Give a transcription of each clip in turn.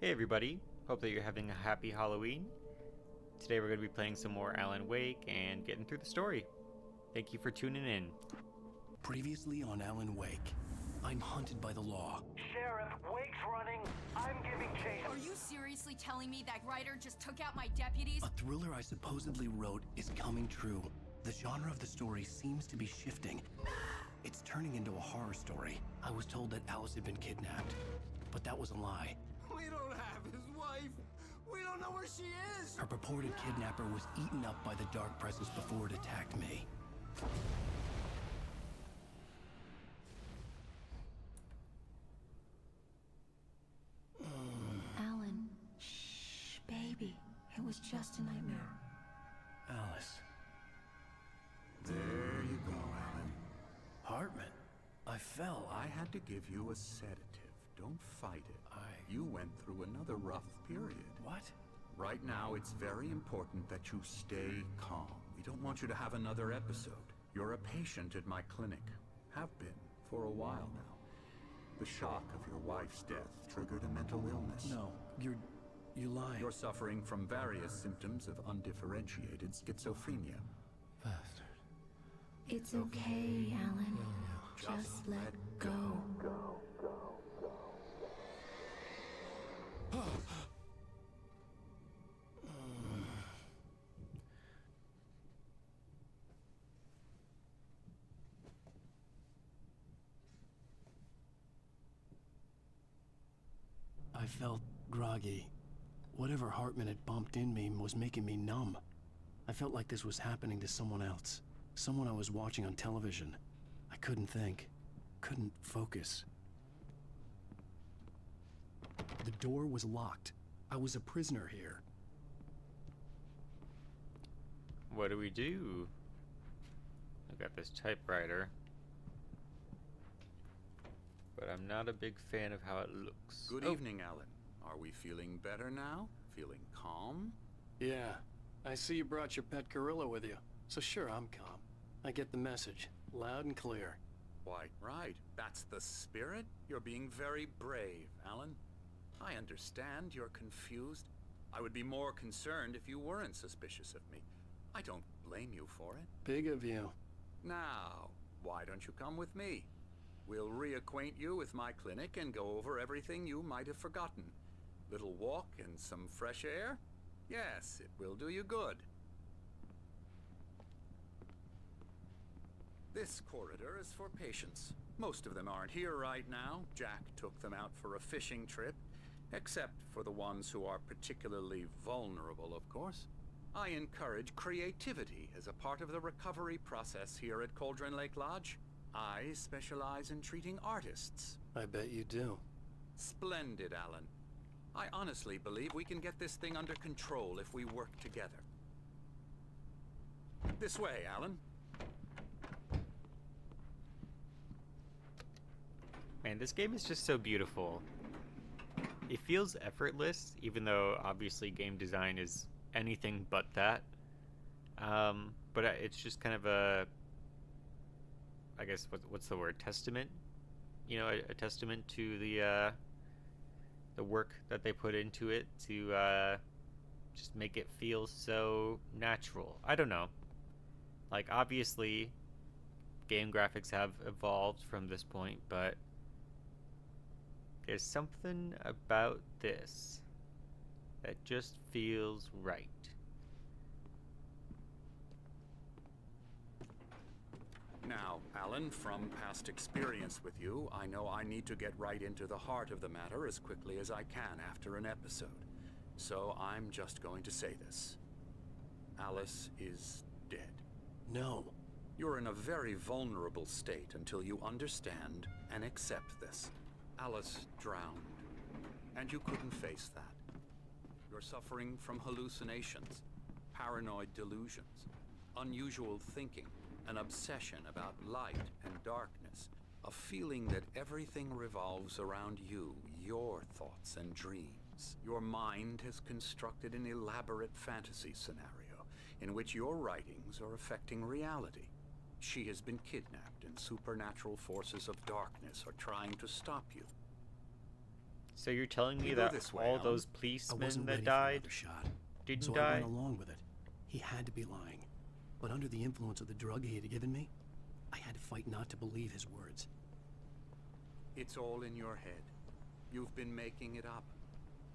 Hey everybody, hope that you're having a happy Halloween. Today we're going to be playing some more Alan Wake and getting through the story. Thank you for tuning in. Previously on Alan Wake, I'm hunted by the law. Sheriff, Wake's running. I'm giving chase. Are you seriously telling me that Ryder just took out my deputies? A thriller I supposedly wrote is coming true. The genre of the story seems to be shifting. It's turning into a horror story. I was told that Alice had been kidnapped, but that was a lie. We don't have his wife. We don't know where she is. Her purported kidnapper was eaten up by the dark presence before it attacked me. Alan, shh, baby. It was just a nightmare. Alice. There you go, Alan. Hartman. I fell. I had to give you a sedative. Don't fight it. You went through another rough period. What? Right now, it's very important that you stay calm. We don't want you to have another episode. You're a patient at my clinic. Have been for a while now. The shock of your wife's death triggered a mental illness. No, you're lying. You're suffering from various symptoms of undifferentiated schizophrenia. Bastard. It's okay, Alan. Just let go. I felt groggy. Whatever Hartman had bumped in me was making me numb. I felt like this was happening to someone else. Someone I was watching on television. I couldn't think. Couldn't focus. The door was locked. I was a prisoner here. What do we do? I've got this typewriter, but I'm not a big fan of how it looks. Good evening, Alan. Are we feeling better now? Feeling calm? Yeah. I see you brought your pet gorilla with you. So sure, I'm calm. I get the message. Loud and clear. Why, right. That's the spirit. You're being very brave, Alan. I understand you're confused. I would be more concerned if you weren't suspicious of me. I don't blame you for it. Big of you. Now, why don't you come with me? We'll reacquaint you with my clinic and go over everything you might have forgotten. Little walk and some fresh air? Yes, it will do you good. This corridor is for patients. Most of them aren't here right now. Jack took them out for a fishing trip, except for the ones who are particularly vulnerable, of course. I encourage creativity as a part of the recovery process here at Cauldron Lake Lodge. I specialize in treating artists. I bet you do. Splendid, Alan. I honestly believe we can get this thing under control if we work together. This way, Alan. Man, this game is just so beautiful. It feels effortless, even though obviously game design is anything but that. But it's just kind of a, I guess, what's the word? Testament? You know, a testament to the work that they put into it to just make it feel so natural. I don't know. Like, obviously, game graphics have evolved from this point, but there's something about this that just feels right. Now, Alan, from past experience with you, I know I need to get right into the heart of the matter as quickly as I can after an episode. So I'm just going to say this. Alice is dead. No. You're in a very vulnerable state until you understand and accept this. Alice drowned, and you couldn't face that. You're suffering from hallucinations, paranoid delusions, unusual thinking, an obsession about light and darkness, a feeling that everything revolves around you, your thoughts and dreams. Your mind has constructed an elaborate fantasy scenario in which your writings are affecting reality. She has been kidnapped and supernatural forces of darkness are trying to stop you. So you're telling me You go that this way, all Alan. those I policemen wasn't that ready died for another shot, didn't so I die? went along with it. He had to be lying. But under the influence of the drug he had given me, I had to fight not to believe his words. It's all in your head. You've been making it up.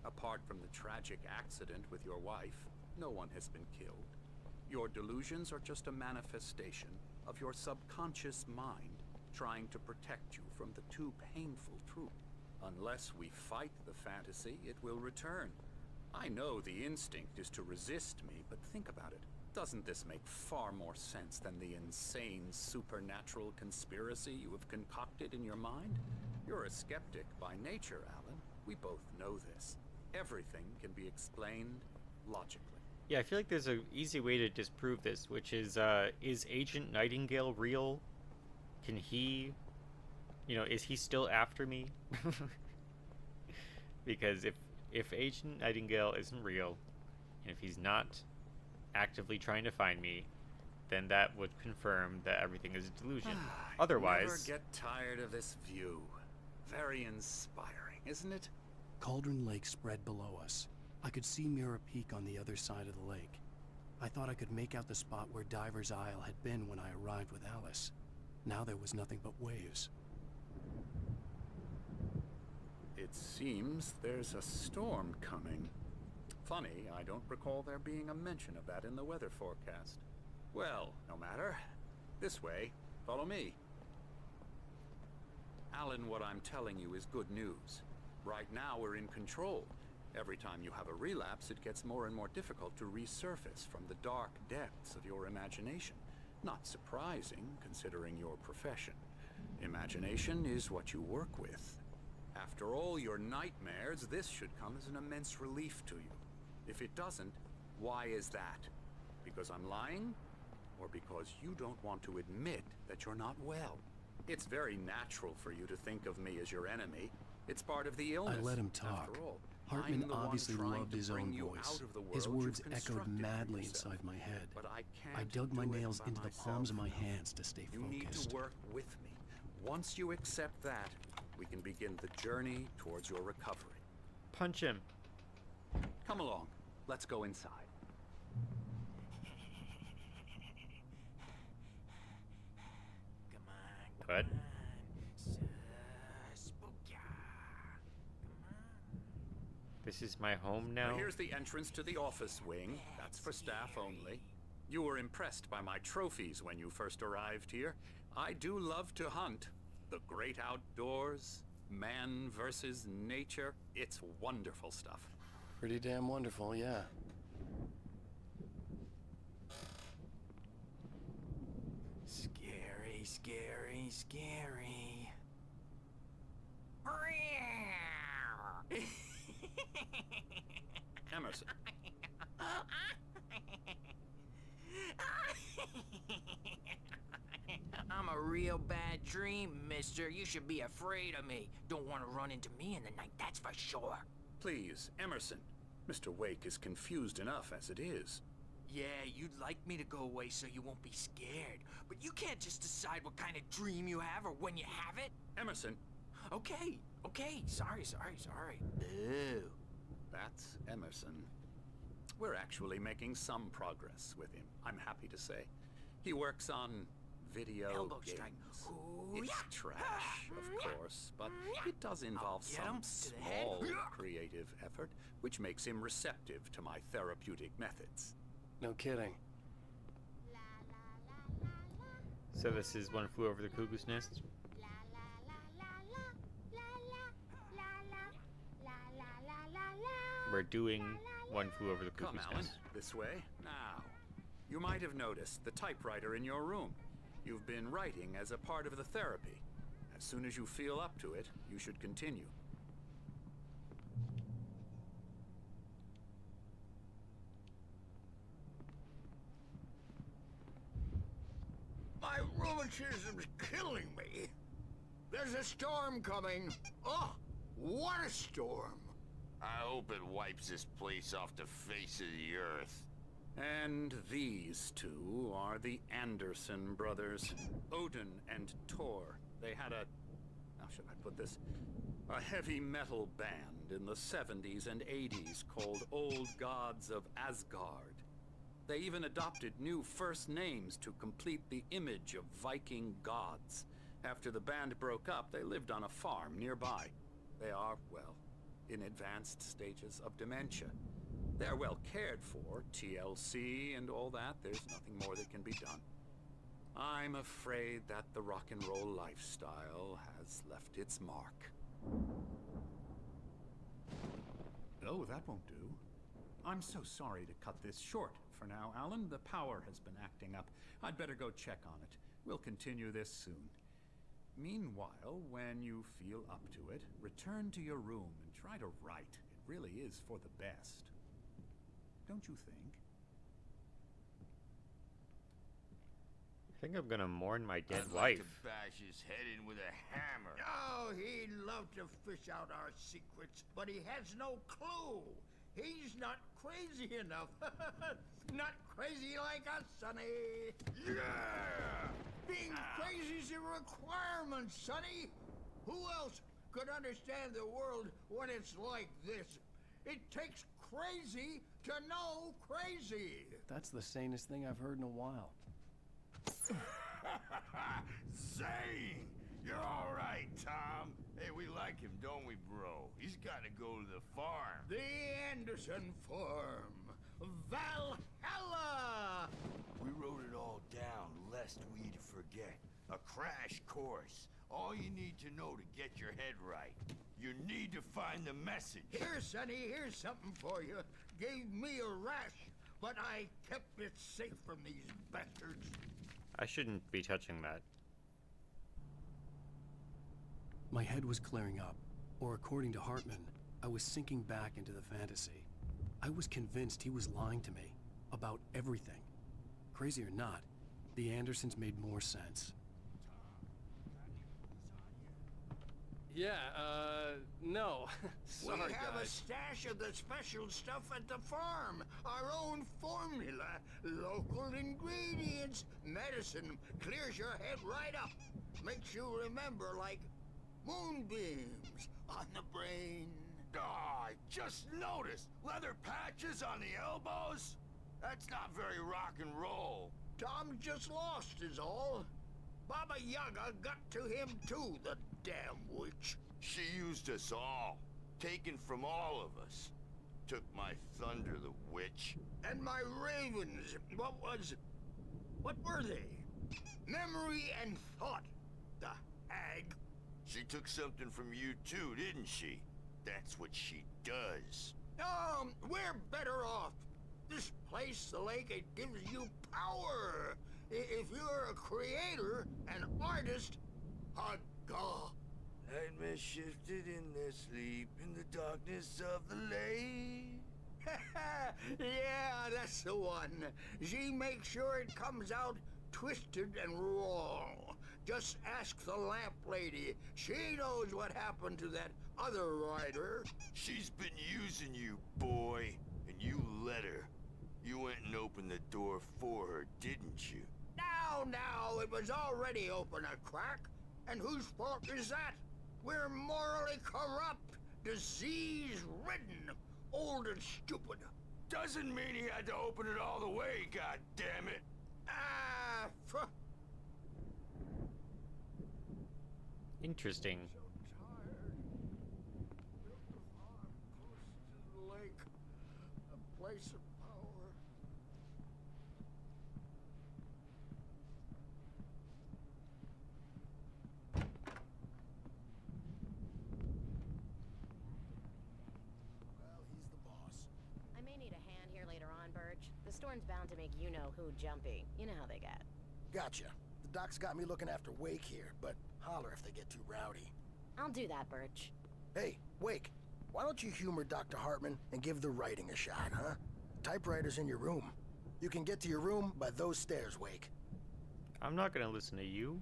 Apart from the tragic accident with your wife, no one has been killed. Your delusions are just a manifestation of your subconscious mind trying to protect you from the too painful truth. Unless we fight the fantasy, it will return. I know the instinct is to resist me, but think about it. Doesn't this make far more sense than the insane supernatural conspiracy you have concocted in your mind? You're a skeptic by nature, Alan. We both know this. Everything can be explained logically. Yeah, I feel like there's an easy way to disprove this, which is Agent Nightingale real? Can he, is he still after me? Because if Agent Nightingale isn't real, and if he's not actively trying to find me, then that would confirm that everything is a delusion. Otherwise, Never get tired of this view. Very inspiring, isn't it? Cauldron Lake spread below us. I could see Mirror Peak on the other side of the lake. I thought I could make out the spot where Diver's Isle had been when I arrived with Alice. Now there was nothing but waves. It seems there's a storm coming. Funny, I don't recall there being a mention of that in the weather forecast. Well, no matter. This way. Follow me. Alan, what I'm telling you is good news. Right now we're in control. Every time you have a relapse, it gets more and more difficult to resurface from the dark depths of your imagination. Not surprising, considering your profession. Imagination is what you work with. After all your nightmares, this should come as an immense relief to you. If it doesn't, why is that? Because I'm lying? Or because you don't want to admit that you're not well? It's very natural for you to think of me as your enemy. It's part of the illness. I let him talk. After all, Hartman I'm the one obviously trying loved to his bring own you voice. out of the His world words you've echoed constructed for madly yourself. inside my head. But I I can't dug my do it nails by into the myself. palms of my hands to stay You need focused. to work with me. Once you accept that, we can begin the journey towards your recovery. punch him. Come along. Let's go inside. What? This is my home now? Here's the entrance to the office wing. That's for staff only. You were impressed by my trophies when you first arrived here. I do love to hunt. The great outdoors, man versus nature. It's wonderful stuff. Pretty damn wonderful, yeah. Scary, scary, scary. Emerson, I'm a real bad dream, mister. You should be afraid of me. Don't want to run into me in the night, that's for sure. please, Emerson. Mr. Wake is confused enough as it is. Yeah, you'd like me to go away so you won't be scared. But you can't just decide what kind of dream you have or when you have it. Emerson, Okay, sorry. Boo. that's Emerson. We're actually making some progress with him, I'm happy to say. He works on video Elbow games. strike. Ooh, It's yeah. trash, of course, but it does involve Get him some to the head. small creative effort, which makes him receptive to my therapeutic methods. No kidding. So this is One Flew Over the Cuckoo's Nest? We're doing One Flew Over the Come, Cuckoo's Alan, Nest. this way. Now, you might have noticed the typewriter in your room. You've been writing as a part of the therapy. As soon as you feel up to it, you should continue. My rheumatism's killing me. There's a storm coming. Oh, what a storm. I hope it wipes this place off the face of the earth. And these two are the Anderson brothers, Odin and Tor. They had a how should I put this? A heavy metal band in the 70s and 80s called Old Gods of Asgard. They even adopted new first names to complete the image of Viking gods. After the band broke up, they lived on a farm nearby. They are, well, in advanced stages of dementia. They're well cared for, TLC and all that. There's nothing more that can be done. I'm afraid that the rock and roll lifestyle has left its mark. Oh, that won't do. I'm so sorry to cut this short for now, Alan. The power has been acting up. I'd better go check on it. We'll continue this soon. Meanwhile, when you feel up to it, return to your room and try to write. It really is for the best. Don't you think? I think I'm gonna mourn my dead I'd wife. like to bash his head in with a hammer. Oh, he'd love to fish out our secrets, but he has no clue. He's not crazy enough. Not crazy like us, Sonny. Yeah! Being crazy's a requirement, Sonny. Who else could understand the world when it's like this? It takes crazy to know crazy. That's the sanest thing I've heard in a while. Zane! You're all right, Tom. Hey, we like him, don't we, bro? He's got to go to the farm. The Anderson Farm. Valhalla! We wrote it all down, lest we'd forget. A crash course. All you need to know to get your head right. You need to find the message. Here, Sonny, here's something for you. Gave me a rash, but I kept it safe from these bastards. I shouldn't be touching that. My head was clearing up, or according to Hartman, I was sinking back into the fantasy. I was convinced he was lying to me about everything. Crazy or not, the Andersons made more sense. Yeah, no. We Sorry, have a guys. stash of the special stuff at the farm. Our own formula, local ingredients, medicine. Clears your head right up. Makes you remember like moonbeams on the brain. Ah, I just noticed. Leather patches on the elbows? That's not very rock and roll. Tom just lost is all. Baba Yaga got to him too, the damn witch. She used us all. Taken from all of us. Took my thunder, the witch. And my ravens, what were they? Memory and thought, the hag. She took something from you too, didn't she? That's what she does. We're better off. This place, the lake, it gives you power. If you're a creator, an artist, a god. Nightmare shifted in their sleep in the darkness of the lake. Yeah, that's the one. She makes sure it comes out twisted and wrong. Just ask the lamp lady. She knows what happened to that other rider. She's been using you, boy, and you let her. You went and opened the door for her, didn't you? Now, it was already open a crack. And whose fault is that? We're morally corrupt, disease-ridden, old and stupid. Doesn't mean he had to open it all the way, goddammit. Interesting. So tired. Built a farm close to the lake. A place of power. Well, he's the boss. I may need a hand here later on, Birch. The storm's bound to make you-know-who jumpy. You know how they get. Gotcha. The doc's got me looking after Wake here, but holler if they get too rowdy. I'll do that, Birch. Hey, Wake, why don't you humor Dr. Hartman and give the writing a shot, huh? Typewriter's in your room. You can get to your room by those stairs, Wake. I'm not gonna listen to you.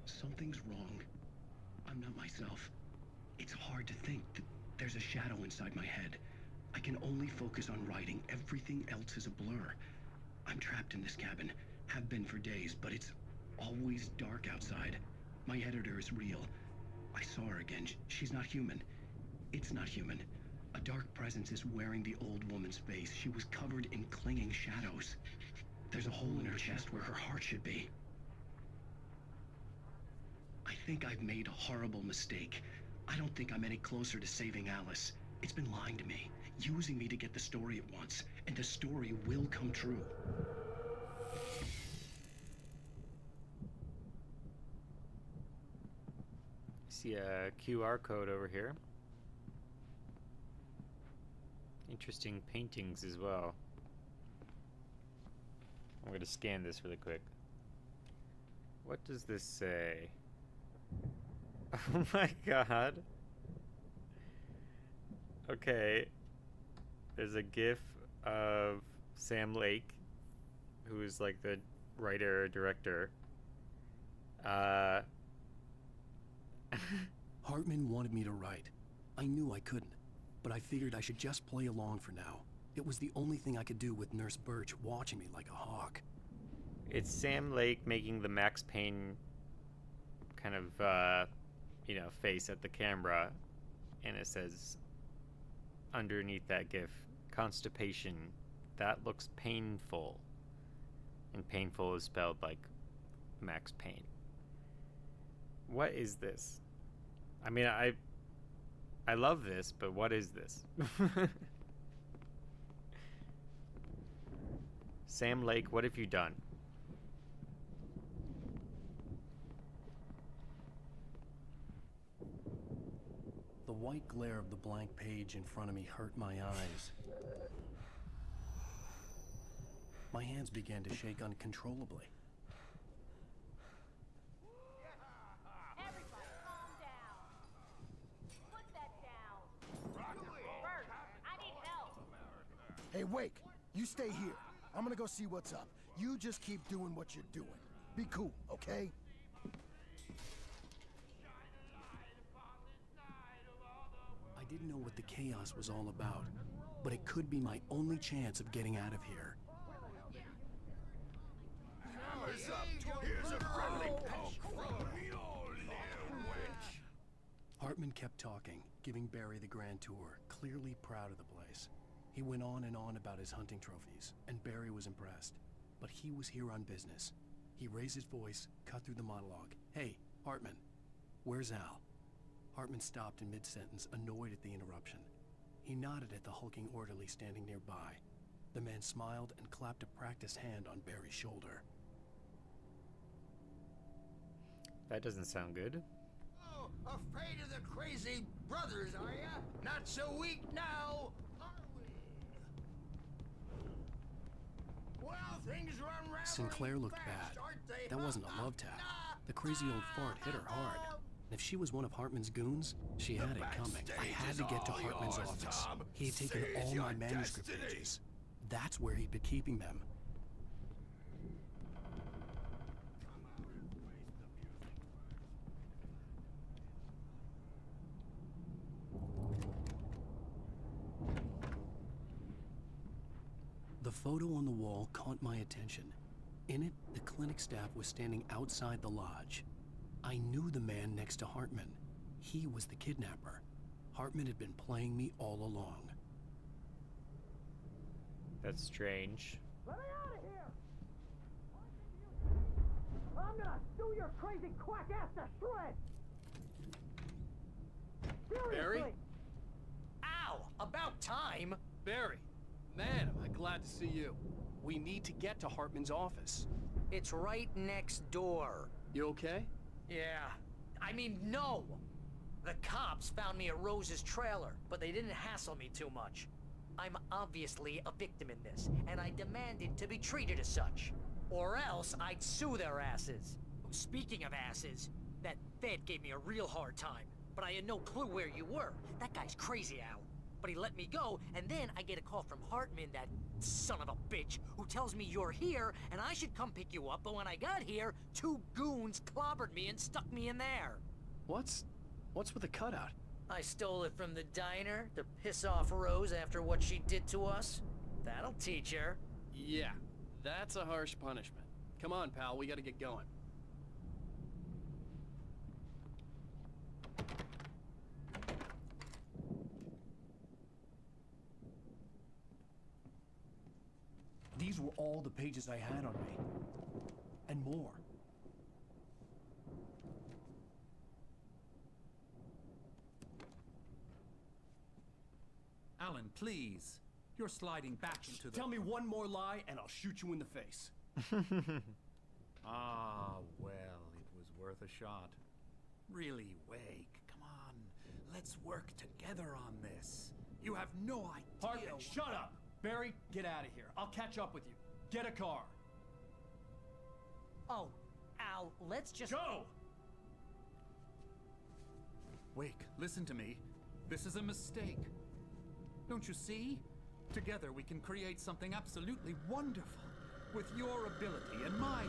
Something's wrong. I'm not myself. It's hard to think that there's a shadow inside my head. I can only focus on writing. Everything else is a blur. I'm trapped in this cabin. Have been for days, but it's always dark outside. My editor is real. I saw her again. She's not human. It's not human. A dark presence is wearing the old woman's face. She was covered in clinging shadows. There's a hole in her chest where her heart should be. I think I've made a horrible mistake. I don't think I'm any closer to saving Alice. It's been lying to me, using me to get the story it wants, and the story will come true. See a QR code over here. Interesting paintings as well. I'm going to scan this really quick. What does this say? Oh my god. Okay. There's a GIF of Sam Lake, who is like the writer director. Hartman wanted me to write. I knew I couldn't, but I figured I should just play along for now. It was the only thing I could do with Nurse Birch watching me like a hawk. It's Sam Lake making the Max Payne kind of, face at the camera, and it says underneath that GIF, constipation, that looks painful. And painful is spelled like Max Payne. What is this? I mean, I love this, but what is this? Sam Lake, what have you done? The white glare of the blank page in front of me hurt my eyes. My hands began to shake uncontrollably. Everybody, calm down. Put that down. Bert, I need help. Hey, Wake, you stay here. I'm gonna go see what's up. You just keep doing what you're doing. Be cool, okay? I didn't know what the chaos was all about, but it could be my only chance of getting out of here. Hammer's up. Here's a friendly poke from me, old little wench. Hartman kept talking, giving Barry the grand tour, clearly proud of the place. He went on and on about his hunting trophies, and Barry was impressed. But he was here on business. He raised his voice, cut through the monologue. Hey, Hartman, where's Al? Hartman stopped in mid-sentence, annoyed at the interruption. He nodded at the hulking orderly standing nearby. The man smiled and clapped a practiced hand on Barry's shoulder. That doesn't sound good. Oh, afraid of the crazy brothers, are ya? Not so weak now, are we? Well, things run rather Sinclair looked fast, bad. aren't they? That wasn't a love tap. The crazy old fart hit her hard. And if she was one of Hartman's goons, she had it coming. I had to get to Hartman's office. He had taken all my manuscript pages. That's where he'd been keeping them. The photo on the wall caught my attention. In it, the clinic staff was standing outside the lodge. I knew the man next to Hartman. He was the kidnapper. Hartman had been playing me all along. That's strange. Let me out of here! I'm gonna sue your crazy quack ass to shreds! Barry? Seriously! Ow! About time! Barry, man, am I glad to see you. We need to get to Hartman's office. It's right next door. You okay? Yeah. I mean, no! The cops found me at Rose's trailer, but they didn't hassle me too much. I'm obviously a victim in this, and I demanded to be treated as such. Or else I'd sue their asses. Speaking of asses, that Fed gave me a real hard time, but I had no clue where you were. That guy's crazy, Al. But he let me go, and then I get a call from Hartman, that son of a bitch, who tells me you're here, and I should come pick you up, but when I got here, 2 goons clobbered me and stuck me in there. What's with the cutout? I stole it from the diner to piss off Rose after what she did to us. That'll teach her. Yeah, That's a harsh punishment. Come on, pal, we gotta get going. These were all the pages I had on me. And more. Alan, please. You're sliding back into the... Tell me one more lie and I'll shoot you in the face. Ah, well, it was worth a shot. Really, Wake, come on. Let's work together on this. You have no idea... Hartman, shut up! Barry, get out of here. I'll catch up with you. Get a car. Oh, Al, let's just... Go! Wake, listen to me. This is a mistake. Don't you see? Together we can create something absolutely wonderful. With your ability and mine.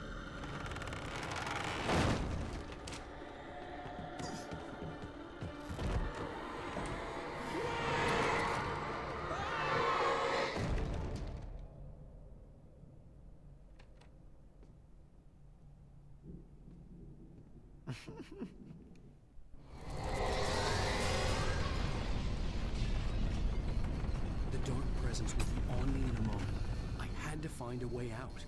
The dark presence would be on me in a moment. I had to find a way out.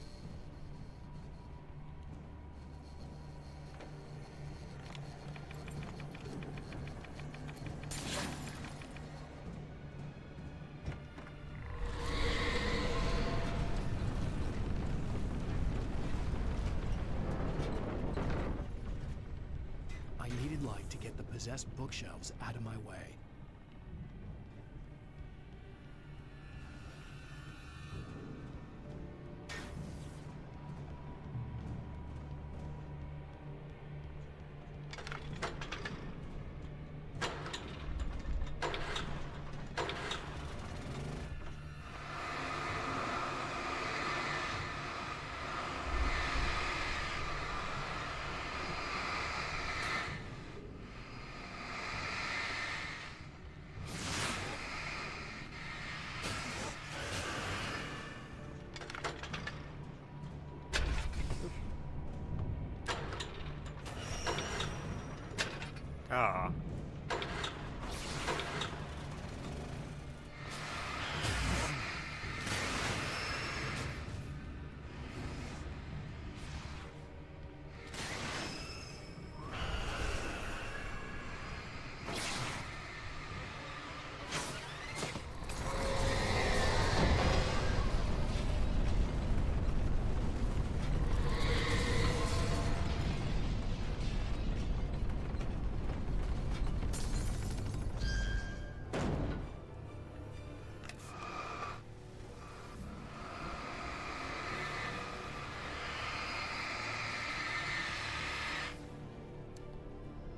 I needed light to get the possessed bookshelves out of my way. Ah.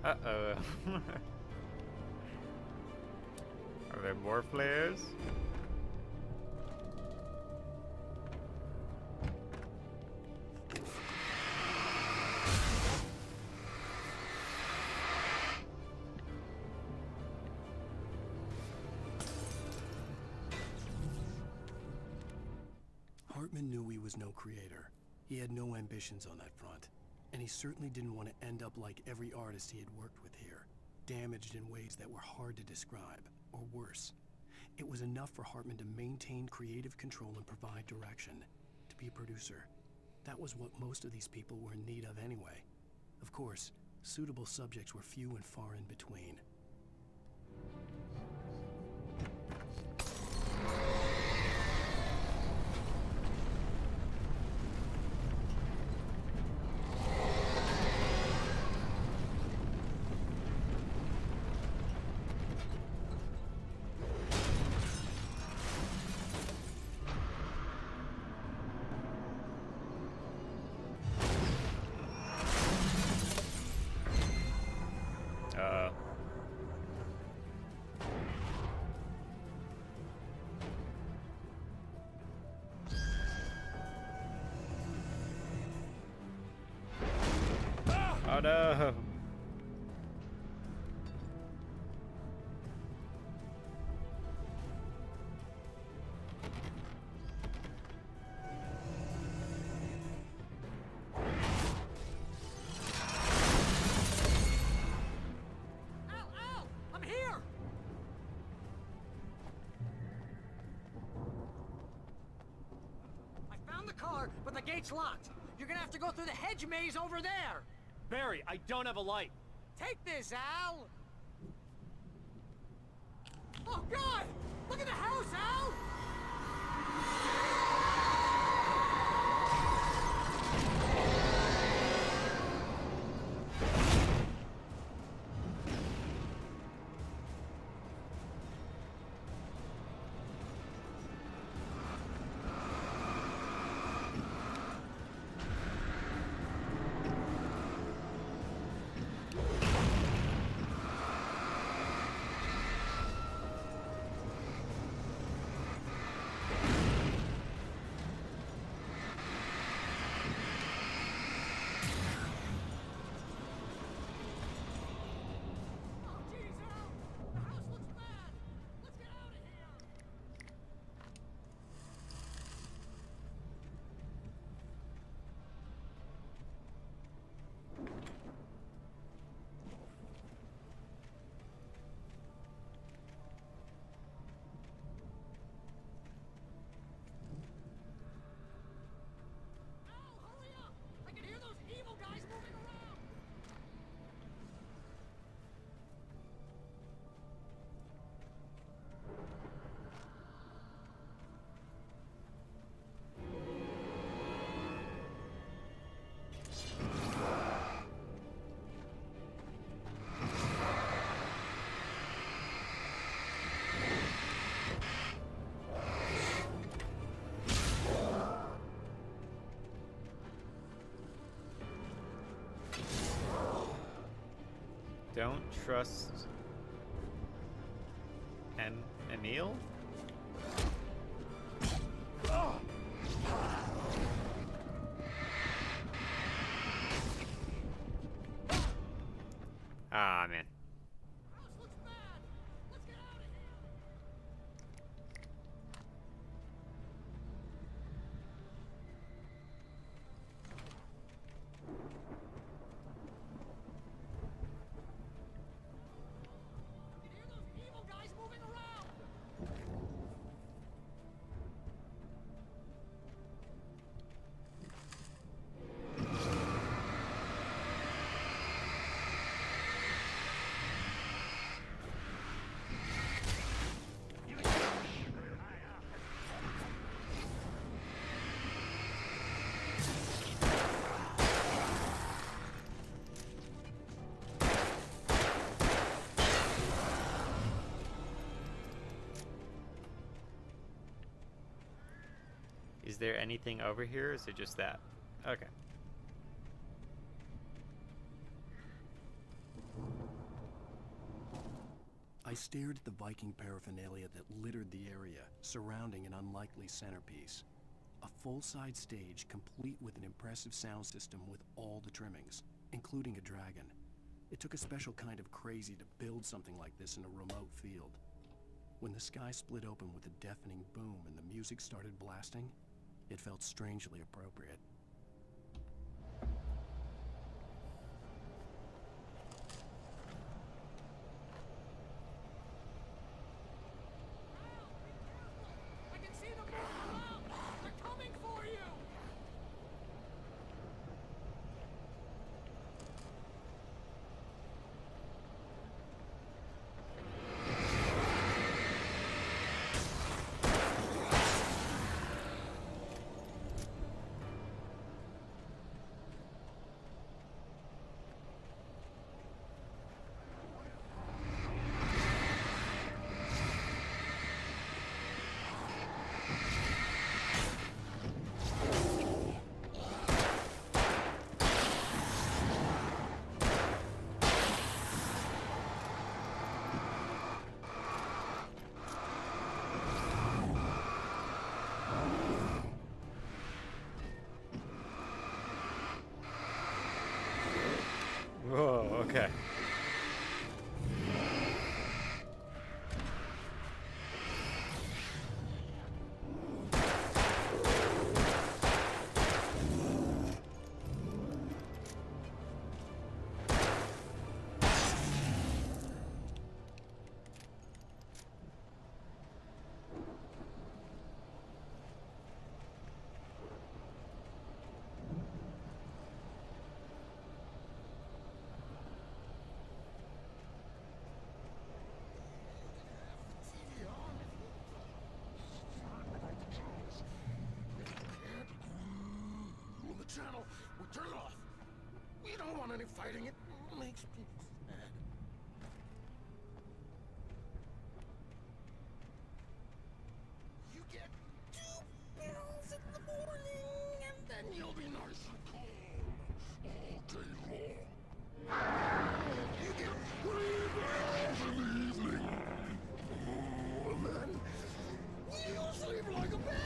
Uh-oh. Are there more flares? Hartman knew he was no creator. He had no ambitions on that front. And he certainly didn't want to end up like every artist he had worked with here, damaged in ways that were hard to describe, or worse. It was enough for Hartman to maintain creative control and provide direction, to be a producer. That was what most of these people were in need of anyway. Of course, suitable subjects were few and far in between. Oh no! door, but the gate's locked. You're gonna have to go through the hedge maze over there. Barry, I don't have a light. Take this, Al! Oh, God! Look at the house, Al! Don't trust Emil? Ah, man. Is there anything over here, or is it just that? Okay. I stared at the Viking paraphernalia that littered the area, surrounding an unlikely centerpiece. A full-size stage complete with an impressive sound system with all the trimmings, including a dragon. It took a special kind of crazy to build something like this in a remote field. When the sky split open with a deafening boom and the music started blasting, it felt strangely appropriate. I can see them moving around! They're coming for you! Whoa, okay. channel. We turn it off. We don't want any fighting. It makes me sad. You get 2 pills in the morning, and then you'll be nice and calm all day long. You get 3 pills in the evening. And then you'll sleep like a baby.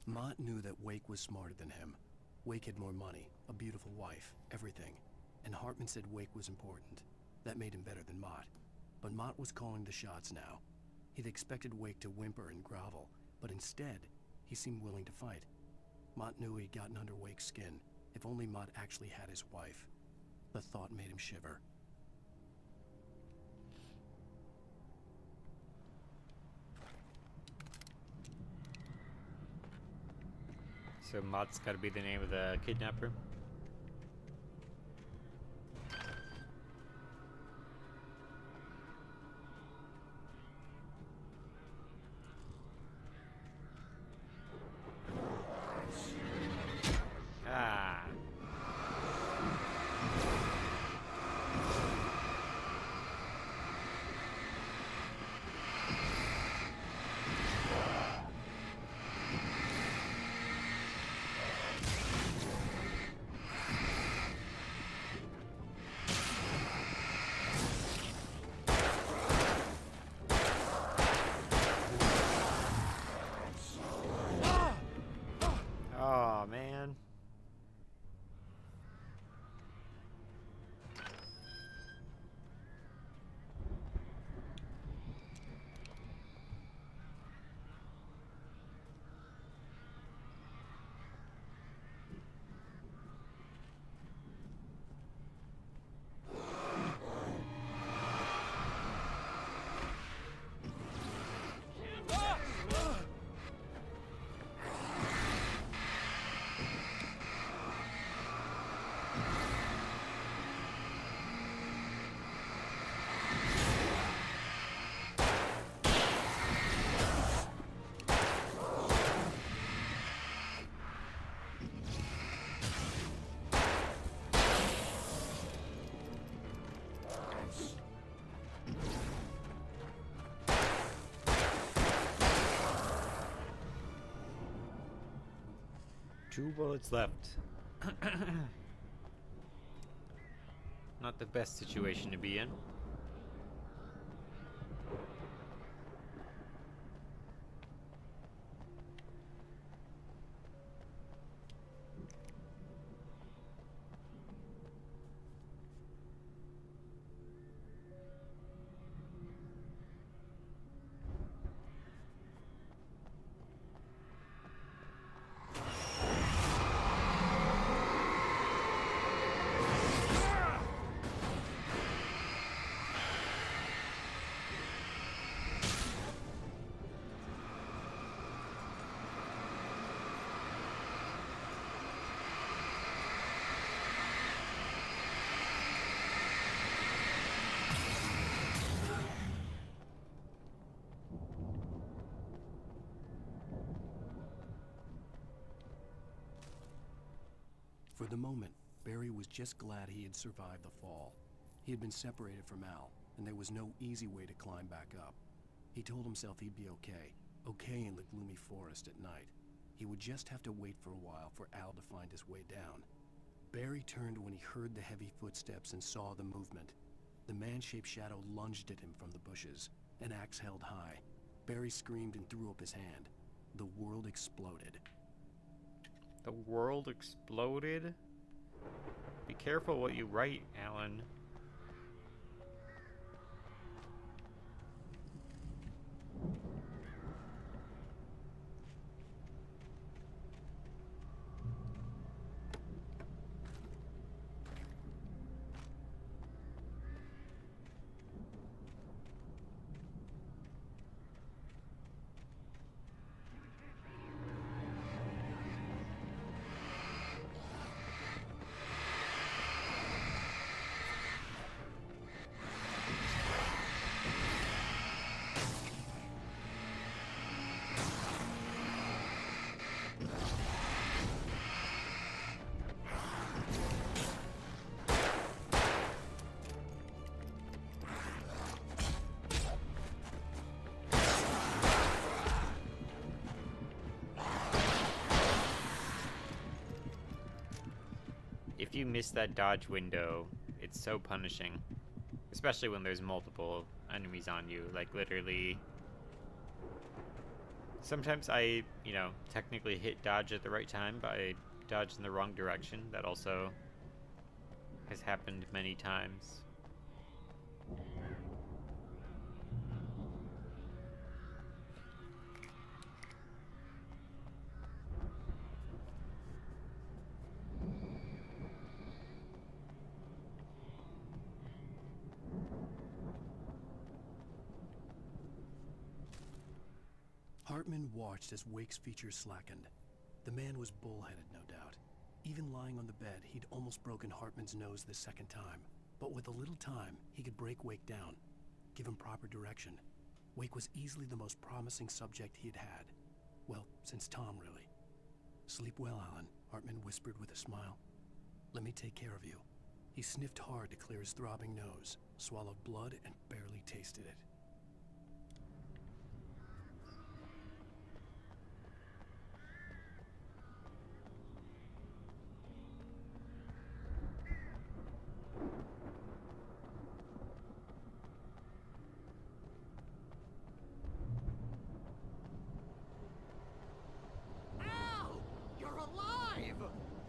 Mott knew that Wake was smarter than him. Wake had more money, a beautiful wife, everything. And Hartman said Wake was important. That made him better than Mott. But Mott was calling the shots now. He'd expected Wake to whimper and grovel, but instead, he seemed willing to fight. Mott knew he'd gotten under Wake's skin. If only Mott actually had his wife. The thought made him shiver. So Mott's gotta be the name of the kidnapper? Ah. 2 bullets left. Not the best situation to be in. For the moment, Barry was just glad he had survived the fall. He had been separated from Al, and there was no easy way to climb back up. He told himself he'd be okay in the gloomy forest at night. He would just have to wait for a while for Al to find his way down. Barry turned when he heard the heavy footsteps and saw the movement. The man-shaped shadow lunged at him from the bushes, an axe held high. Barry screamed and threw up his hand. The world exploded. The world exploded? Be careful what you write, Alan. If you miss that dodge window, it's so punishing. Especially when there's multiple enemies on you, like literally. Sometimes I, technically hit dodge at the right time, but I dodged in the wrong direction. That also has happened many times. Hartman watched as Wake's features slackened. The man was bullheaded, no doubt. Even lying on the bed, he'd almost broken Hartman's nose the second time. But with a little time, he could break Wake down, give him proper direction. Wake was easily the most promising subject he'd had. Well, since Tom, really. Sleep well, Alan, Hartman whispered with a smile. Let me take care of you. He sniffed hard to clear his throbbing nose, swallowed blood, and barely tasted it.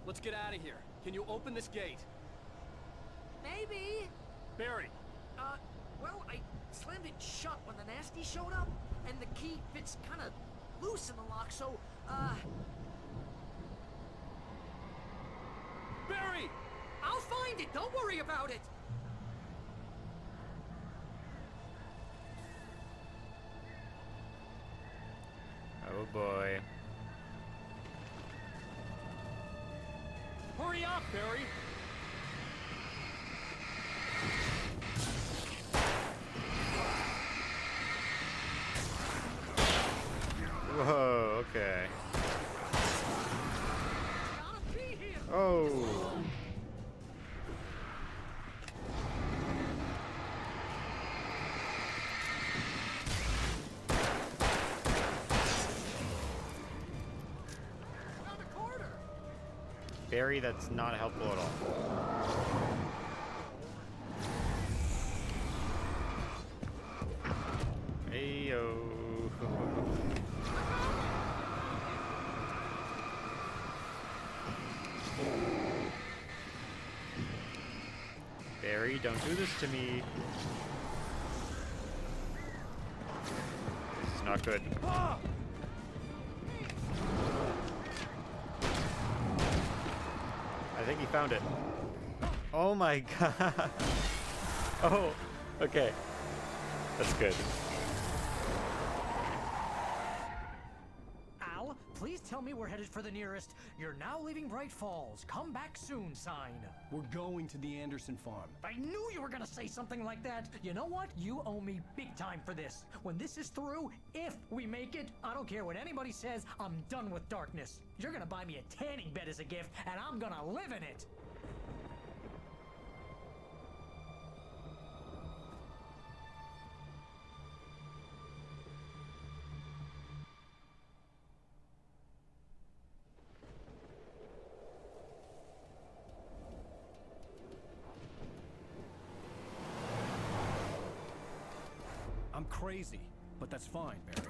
Let's get out of here. Can you open this gate? Maybe. Barry! Well, I slammed it shut when the nasty showed up, and the key fits kind of loose in the lock, so, Barry! I'll find it! Don't worry about it! Oh boy. Hurry up, Barry! Whoa, okay. Oh. Barry, that's not helpful at all. Ayo. Barry, don't do this to me. This is not good. I think he found it. Oh my god. Oh, okay. That's good. Al, please tell me we're headed for the nearest "You're now leaving Bright Falls. Come back soon" sign. We're going to the Anderson farm. I knew you were gonna say something like that. You know what? You owe me big time for this. When this is through, if we make it, I don't care what anybody says, I'm done with darkness. You're gonna buy me a tanning bed as a gift, and I'm gonna live in it. I'm crazy, but that's fine, Barry.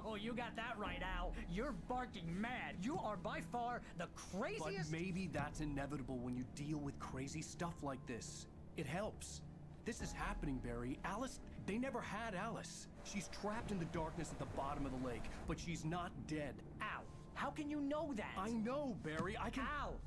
Oh, you got that right, Al. You're barking mad. You are by far the craziest. But maybe that's inevitable when you deal with crazy stuff like this. It helps. This is happening, Barry. Alice, they never had Alice. She's trapped in the darkness at the bottom of the lake, but she's not dead. Al, how can you know that? I know, Barry. I can... Al,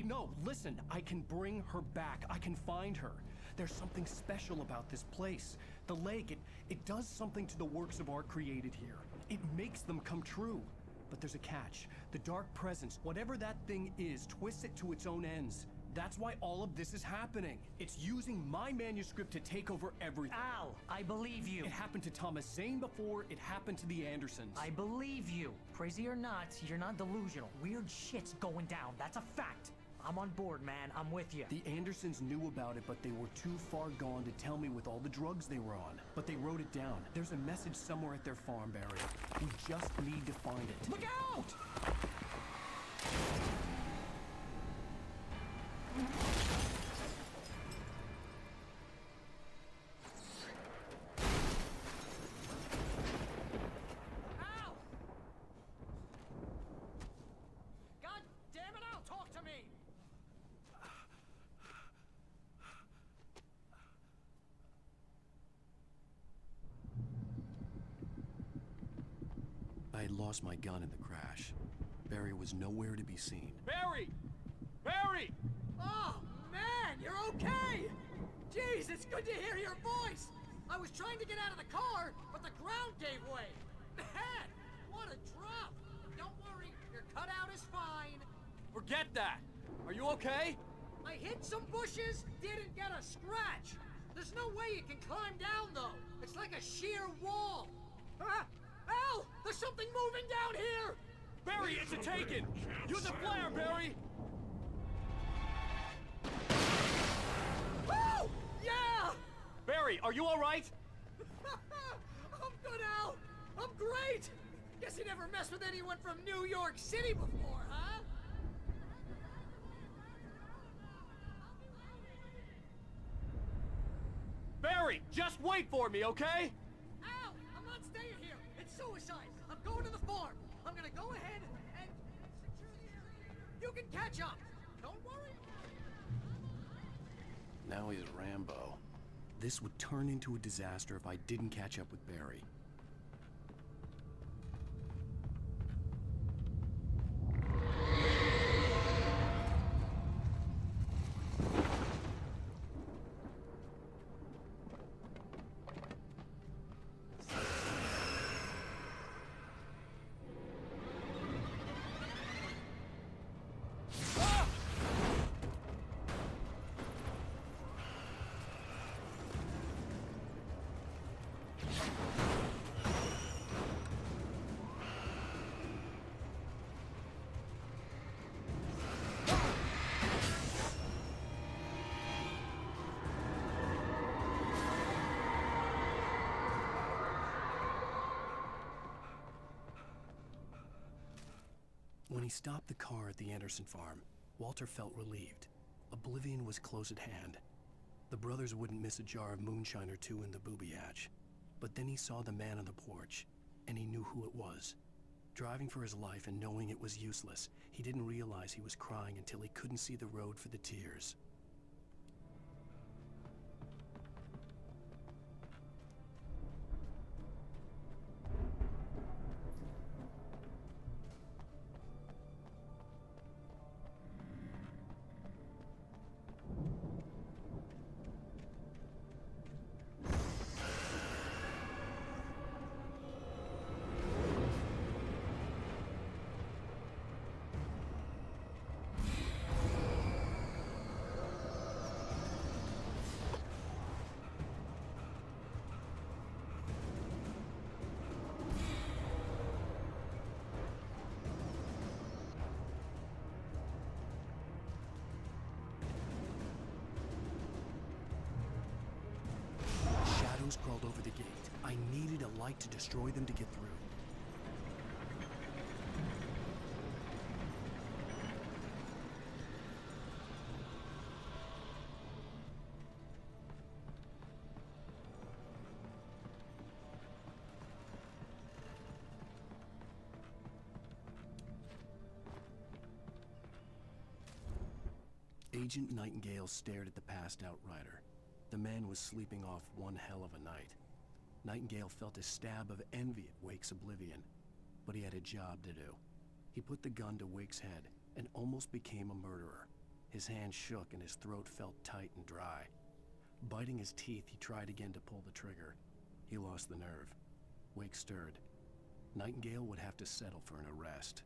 No, listen. I can bring her back. I can find her. There's something special about this place. The lake, it does something to the works of art created here. It makes them come true. But there's a catch. The dark presence, whatever that thing is, twists it to its own ends. That's why all of this is happening. It's using my manuscript to take over everything. Al, I believe you. It happened to Thomas Zane before, it happened to the Andersons. I believe you. Crazy or not, you're not delusional. Weird shit's going down. That's a fact. I'm on board, man. I'm with you. The Andersons knew about it, but they were too far gone to tell me with all the drugs they were on. But they wrote it down. There's a message somewhere at their farm, Barry. We just need to find it. Look out! Al! God damn it, Al, talk to me! I had lost my gun in the crash. Barry was nowhere to be seen. Barry! Barry! Oh, man, you're okay! Jeez, it's good to hear your voice! I was trying to get out of the car, but the ground gave way! Man, what a drop! Don't worry, your cutout is fine. Forget that! Are you okay? I hit some bushes, didn't get a scratch! There's no way you can climb down, though! It's like a sheer wall! Ah! Al! There's something moving down here! Barry, it's a taken! Use a flare, Barry! Woo! Yeah! Barry, are you alright? I'm good, Al! I'm great! Guess you never messed with anyone from New York City before, huh? Barry, just wait for me, okay? Al! I'm not staying here! It's suicide! I'm going to the farm! I'm gonna go ahead and secure the area. You can catch up! Don't worry! Now he's Rambo. This would turn into a disaster if I didn't catch up with Barry. When he stopped the car at the Anderson farm, Walter felt relieved. Oblivion was close at hand. The brothers wouldn't miss a jar of moonshine or two in the booby hatch. But then he saw the man on the porch, and he knew who it was. Driving for his life and knowing it was useless, he didn't realize he was crying until he couldn't see the road for the tears. Crawled over the gate. I needed a light to destroy them to get through. Agent Nightingale stared at the passed-out rider. The man was sleeping off one hell of a night. Nightingale felt a stab of envy at Wake's oblivion, but he had a job to do. He put the gun to Wake's head and almost became a murderer. His hand shook and his throat felt tight and dry. Biting his teeth, he tried again to pull the trigger. He lost the nerve. Wake stirred. Nightingale would have to settle for an arrest.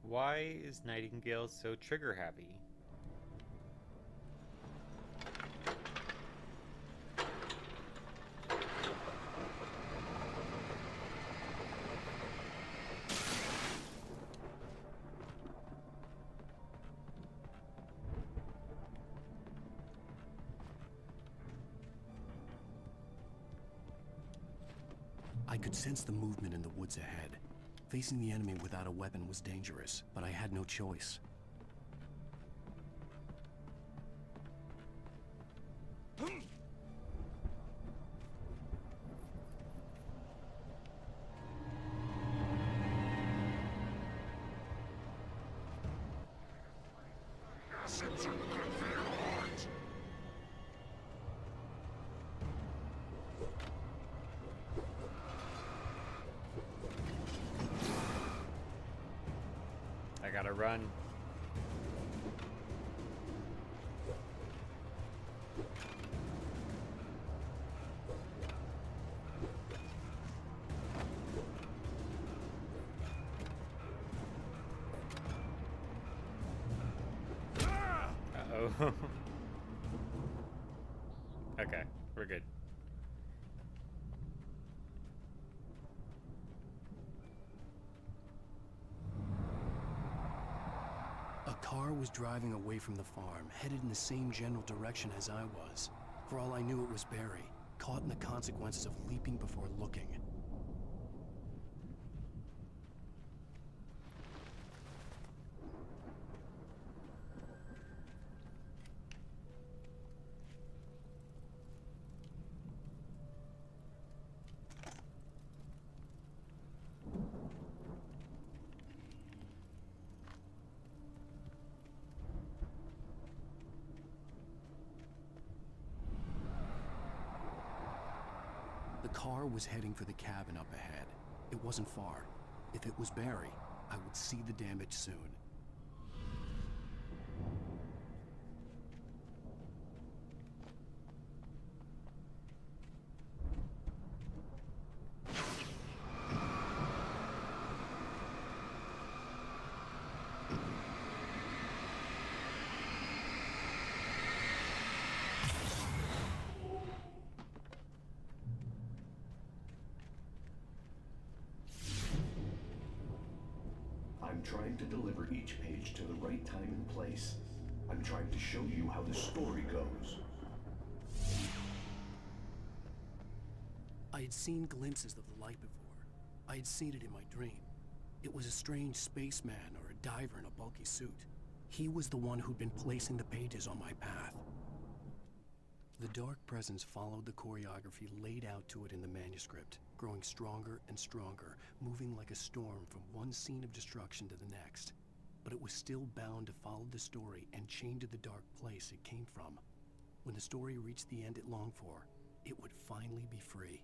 Why is Nightingale so trigger-happy? I could sense the movement in the woods ahead. Facing the enemy without a weapon was dangerous, but I had no choice. I gotta run. Uh-oh. Okay, we're good. A car was driving away from the farm, headed in the same general direction as I was. For all I knew, it was Barry, caught in the consequences of leaping before looking. The car was heading for the cabin up ahead. It wasn't far. If it was Barry, I would see the damage soon. I'm trying to deliver each page to the right time and place. I'm trying to show you how the story goes. I had seen glimpses of the light before. I had seen it in my dream. It was a strange spaceman or a diver in a bulky suit. He was the one who'd been placing the pages on my path. The dark presence followed the choreography laid out to it in the manuscript, growing stronger and stronger, moving like a storm from one scene of destruction to the next. But it was still bound to follow the story and chained to the dark place it came from. When the story reached the end it longed for, it would finally be free.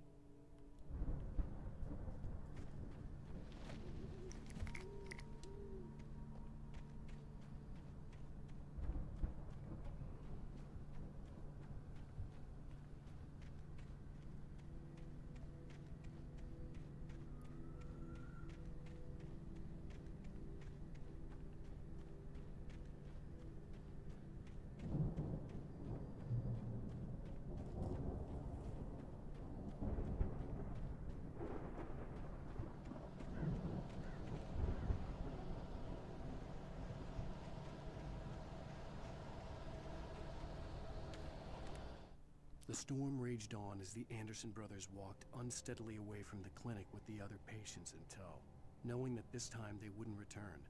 The storm raged on as the Anderson brothers walked unsteadily away from the clinic with the other patients in tow, knowing that this time they wouldn't return.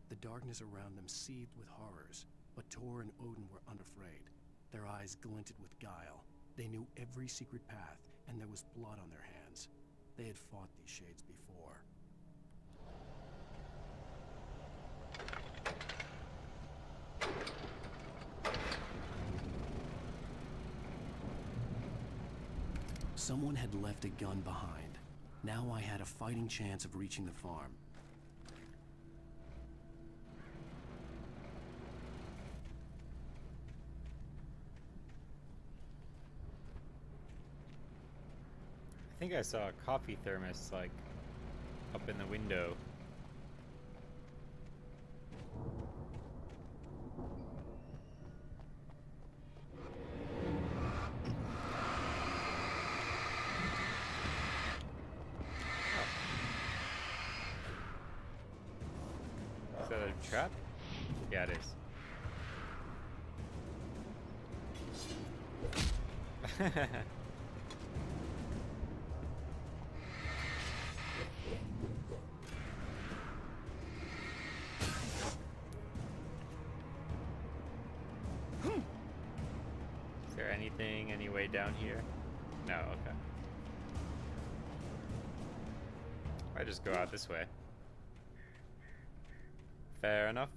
The darkness around them seethed with horrors, but Tor and Odin were unafraid. Their eyes glinted with guile. They knew every secret path, and there was blood on their hands. They had fought these shades before. Someone had left a gun behind. Now I had a fighting chance of reaching the farm. I think I saw a coffee thermos, like, up in the window. Is that a trap? Yeah, it is. Is there anything, any way down here? No, okay. I just go out this way. Fair enough.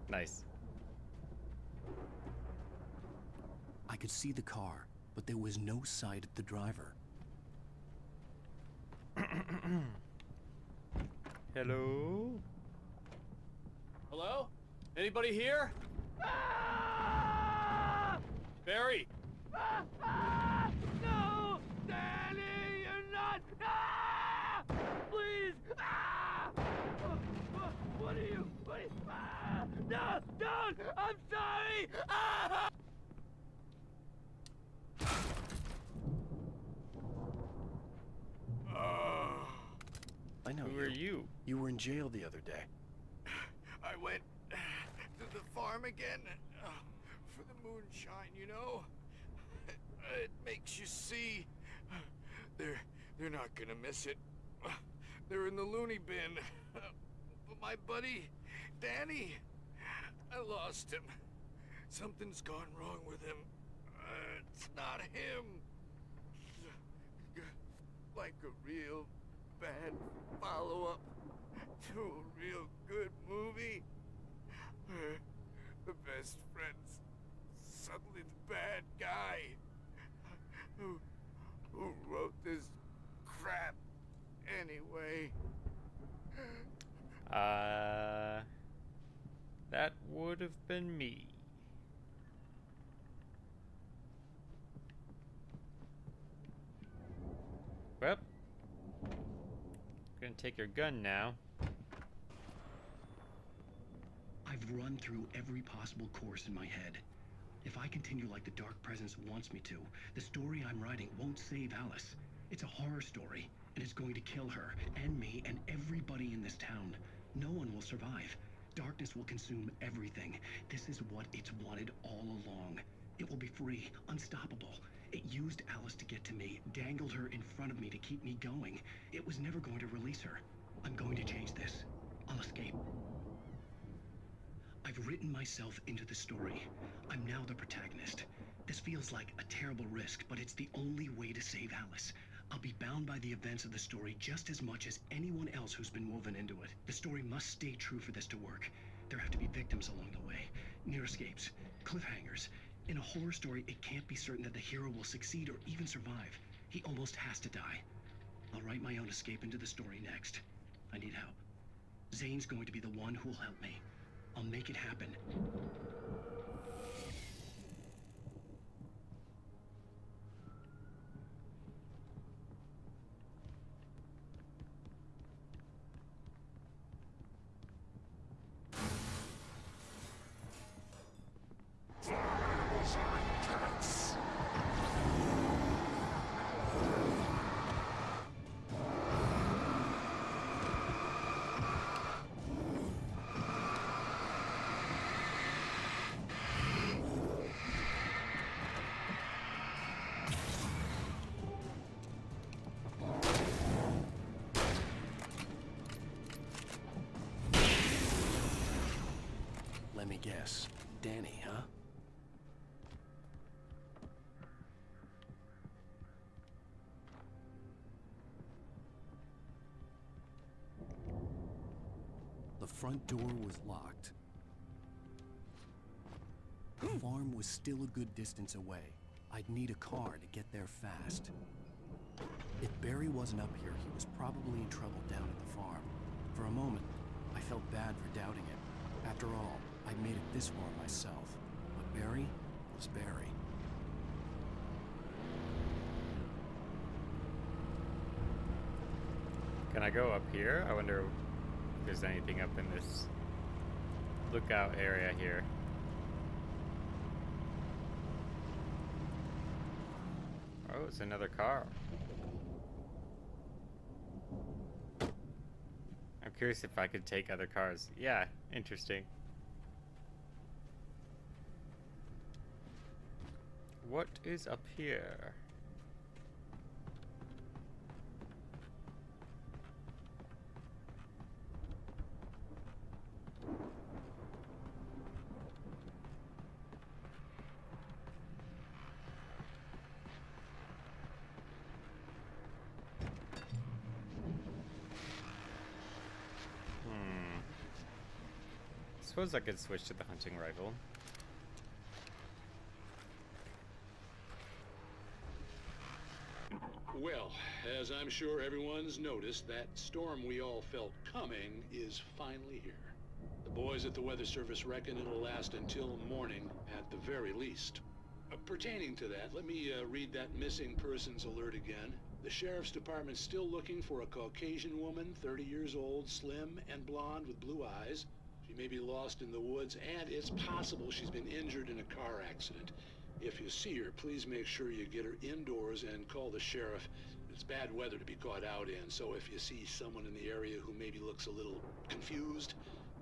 Nice. I could see the car, but there was no sight of the driver. Hello? Hello? Anybody here? Barry! No! Danny, you're not! Please! What are you? No! Don't! I'm sorry! I know Who are you? You were in jail the other day. I went to the farm again for the moonshine, you know? It makes you see. They're not gonna miss it. They're in the loony bin. But my buddy, Danny, I lost him. Something's gone wrong with him. It's not him. Like a real bad follow-up to a real good movie. The best friend's suddenly the bad guy. Who wrote this crap anyway? That would have been me. Well, gonna take your gun now. I've run through every possible course in my head. If I continue like the Dark Presence wants me to, the story I'm writing won't save Alice. It's a horror story, and it's going to kill her, and me, and everybody in this town. No one will survive. Darkness will consume everything. This is what it's wanted all along. It will be free, unstoppable. It used Alice to get to me, dangled her in front of me to keep me going. It was never going to release her. I'm going to change this. I'll escape. I've written myself into the story. I'm now the protagonist. This feels like a terrible risk, but it's the only way to save Alice. I'll be bound by the events of the story just as much as anyone else who's been woven into it. The story must stay true for this to work. There have to be victims along the way, near escapes, cliffhangers. In a horror story, it can't be certain that the hero will succeed or even survive. He almost has to die. I'll write my own escape into the story next. I need help. Zane's going to be the one who'll help me. I'll make it happen. Let me guess. Danny, huh? The front door was locked. The farm was still a good distance away. I'd need a car to get there fast. If Barry wasn't up here, he was probably in trouble down at the farm. For a moment, I felt bad for doubting it. After all, I'd made it this far myself. But Barry was Barry. Can I go up here? I wonder if there's anything up in this lookout area here. Oh, it's another car. I'm curious if I could take other cars. Yeah, interesting. What is up here? Suppose I could switch to the hunting rifle. Well, as I'm sure everyone's noticed, that storm we all felt coming is finally here. The boys at the Weather Service reckon it'll last until morning at the very least. Pertaining to that, let me read that missing persons alert again. The Sheriff's Department's still looking for a Caucasian woman, 30 years old, slim and blonde with blue eyes. She may be lost in the woods, and it's possible she's been injured in a car accident. If you see her, please make sure you get her indoors and call the sheriff. It's bad weather to be caught out in, so if you see someone in the area who maybe looks a little confused,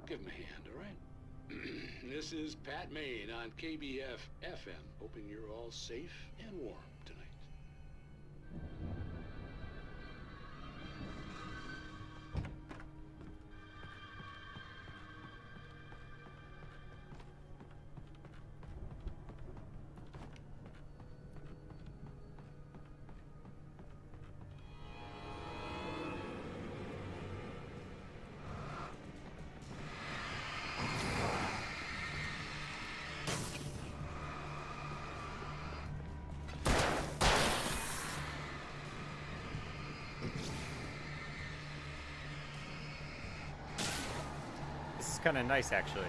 give him a hand, all right? This is Pat Maine on KBF FM, hoping you're all safe and warm tonight. kind of nice, actually.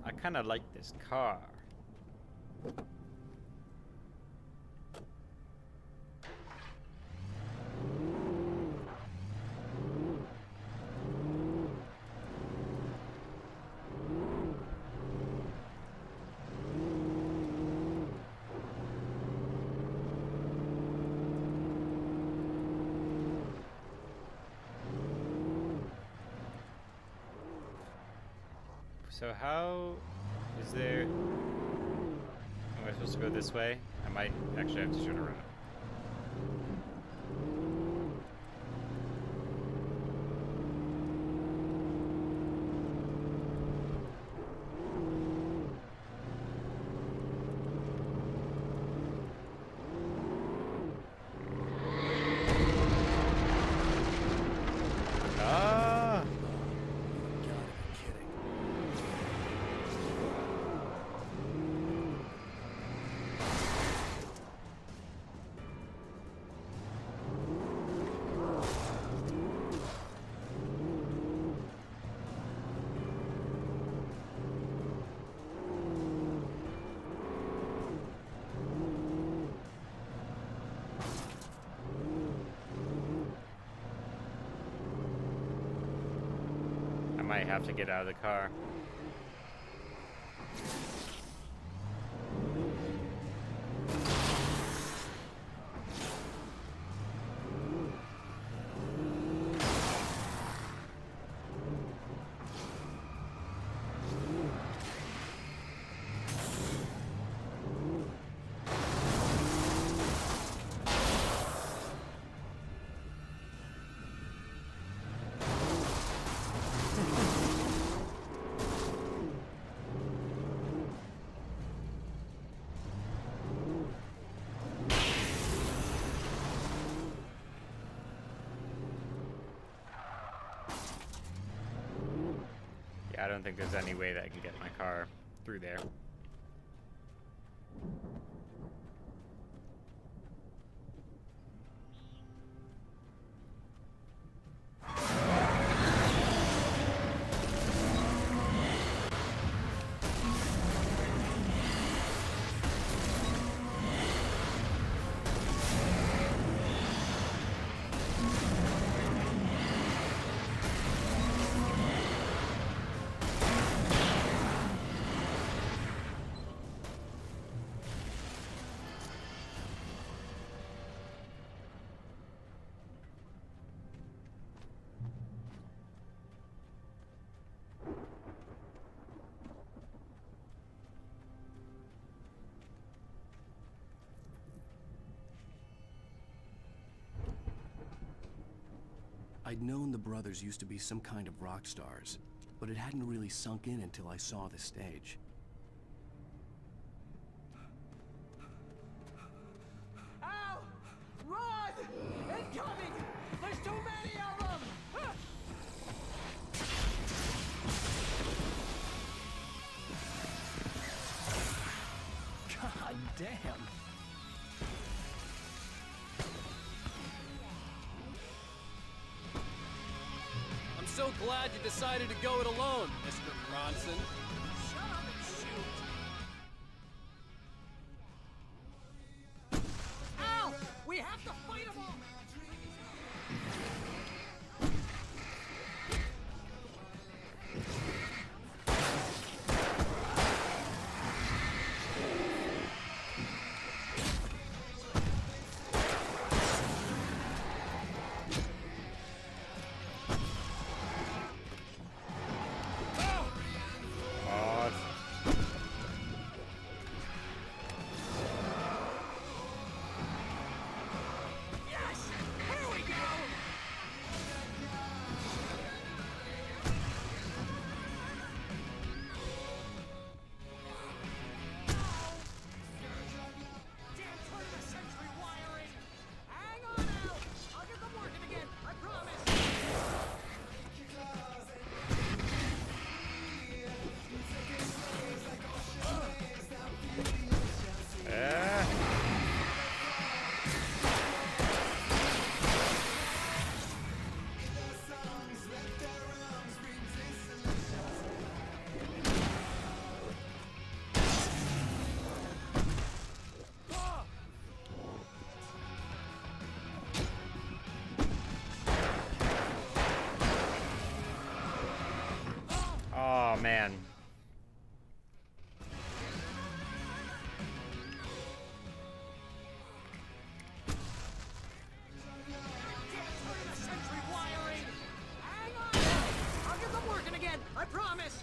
I kind of like this car. So how is there... Am I supposed to go this way? I might actually have to turn around. I might have to get out of the car. I don't think there's any way that I can get my car through there. I'd known the brothers used to be some kind of rock stars, but it hadn't really sunk in until I saw the stage. Al! Run! Incoming! There's too many of them! God damn! I'm so glad you decided to go it alone, Mr. Bronson. Shut up and shoot! Al! We have to fight them all! man. I'll get them working again, I promise!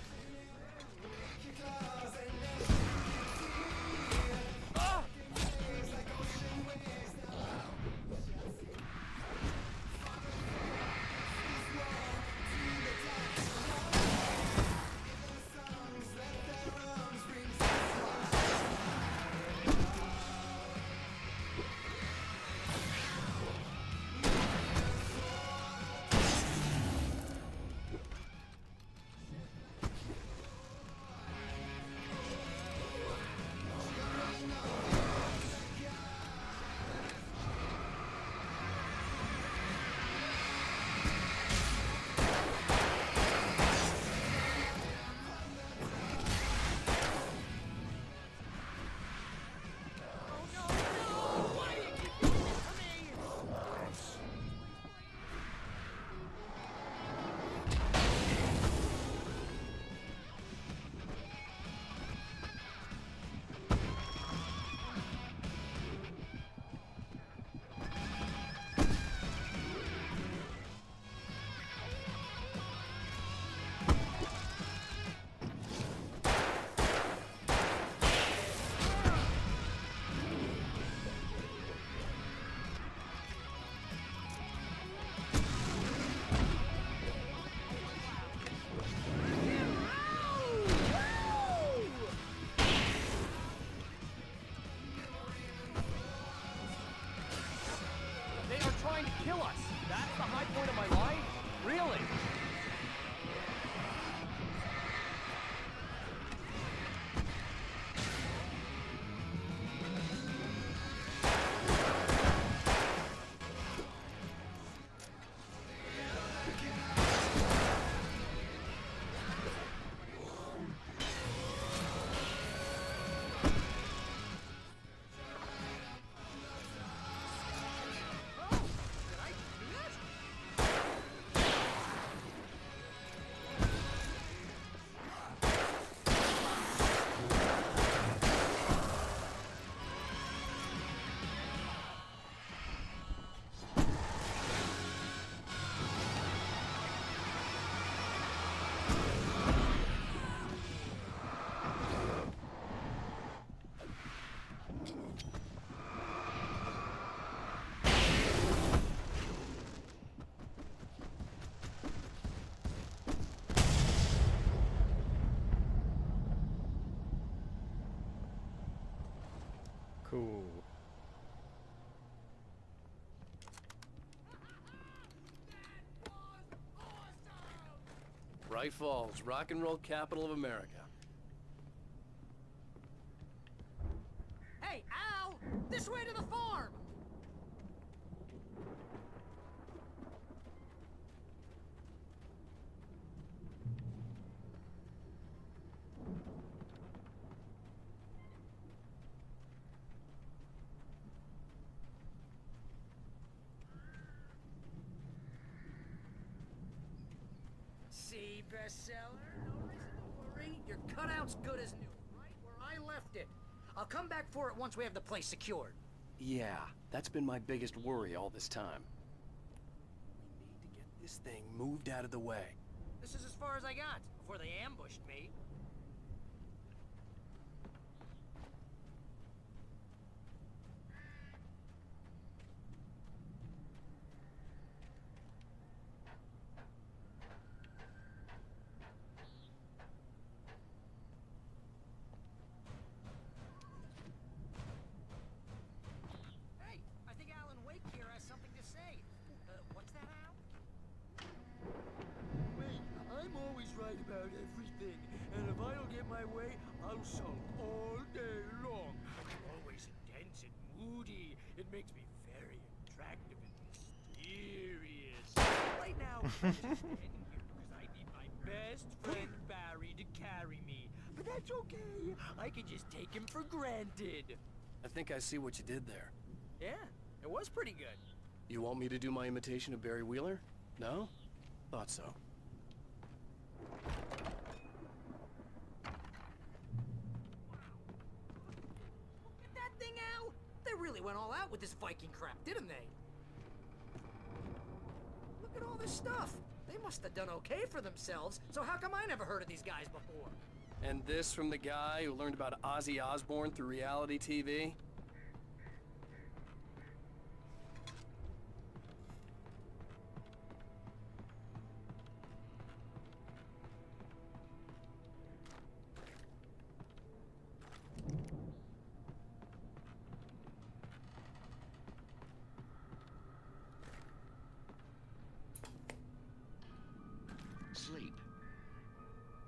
Trying to kill us. That's the high point of my life? Really? Cool. Bright Falls, rock and roll capital of America. Hey, Al! This way to the farm! See, bestseller? No reason to worry. Your cutout's good as new, right where I left it. I'll come back for it once we have the place secured. Yeah, that's been my biggest worry all this time. We need to get this thing moved out of the way. This is as far as I got, before they ambushed me. Hey, I think Alan Wake here has something to say. What's that, Al? Wait, I'm always right about everything, and if I don't get my way, I'll sulk all day long. I'm always intense and moody. It makes me very attractive and mysterious. Right now, I'm just standing here because I need my best friend Barry to carry me. But that's okay. I can just take him for granted. I think I see what you did there. Yeah, it was pretty good. You want me to do my imitation of Barry Wheeler? No? Thought so. really went all out with this Viking crap, didn't they? Look at all this stuff. They must have done okay for themselves, so how come I never heard of these guys before? And this from the guy who learned about Ozzy Osbourne through reality TV? Sleep.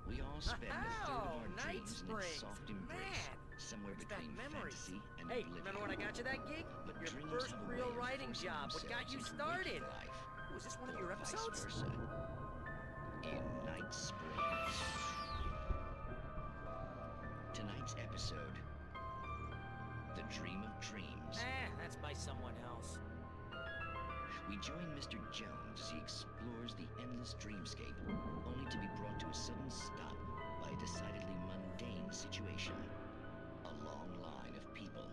We all spend a third of our Night dreams in Springs. its soft embrace, Man, somewhere brings back between memories. fantasy and Hey, oblivion. remember when I got you that gig? But Your dreams first have a real way of writing forcing job. What got themselves you into started? waking life, Was this one of your or vice episodes? versa. In Night Springs. Tonight's episode, The Dream of Dreams. That's by someone else. We join Mr. Jones as he explores the endless dreamscape, only to be brought to a sudden stop by a decidedly mundane situation. A long line of people.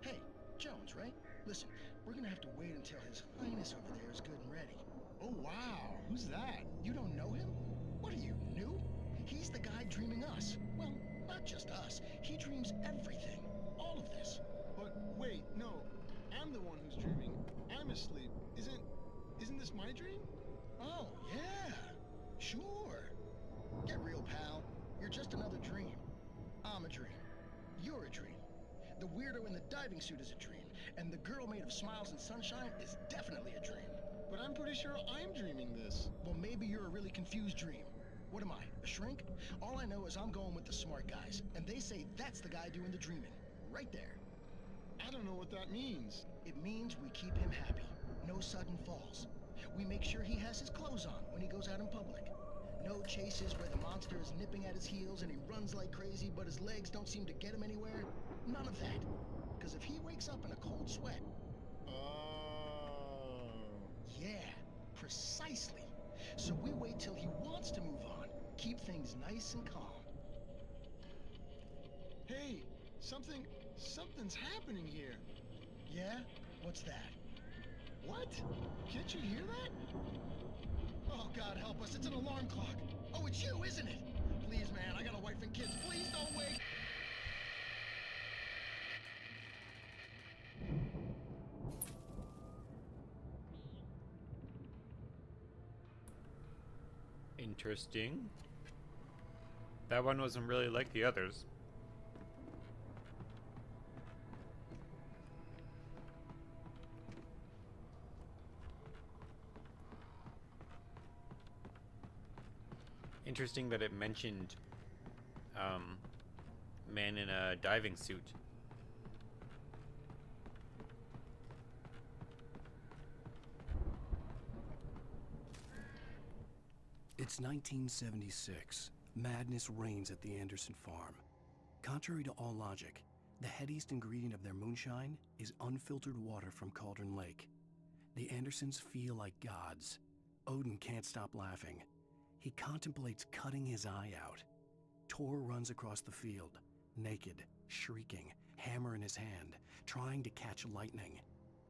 Hey, Jones, right? Listen, we're gonna have to wait until His Highness over there is good and ready. Oh, wow. Who's that? You don't know him? What are you, new? He's the guy dreaming us. Well, not just us. He dreams everything. All of this. But wait, no. I'm the one who's dreaming. I'm asleep. Isn't this my dream? Oh, yeah. Sure. Get real, pal. You're just another dream. I'm a dream. You're a dream. The weirdo in the diving suit is a dream. And the girl made of smiles and sunshine is definitely a dream. But I'm pretty sure I'm dreaming this. Well, maybe you're a really confused dream. What am I, a shrink? All I know is I'm going with the smart guys, and they say that's the guy doing the dreaming. Right there. I don't know what that means. It means we keep him happy. No sudden falls. We make sure he has his clothes on when he goes out in public. No chases where the monster is nipping at his heels and he runs like crazy, but his legs don't seem to get him anywhere. None of that. Because if he wakes up in a cold sweat... Oh. Yeah, precisely. So we wait till he wants to move on. Keep things nice and calm. Hey, something's happening here. Yeah? What's that? What? Can't you hear that? Oh, God help us, it's an alarm clock. Oh, it's you, isn't it? Please, man, I got a wife and kids. Please don't wake. Interesting. That one wasn't really like the others. Interesting that it mentioned man in a diving suit. It's 1976. Madness reigns at the Anderson farm. Contrary to all logic, the headiest ingredient of their moonshine is unfiltered water from Cauldron Lake. The Andersons feel like gods. Odin can't stop laughing. He contemplates cutting his eye out. Tor runs across the field, naked, shrieking, hammer in his hand, trying to catch lightning.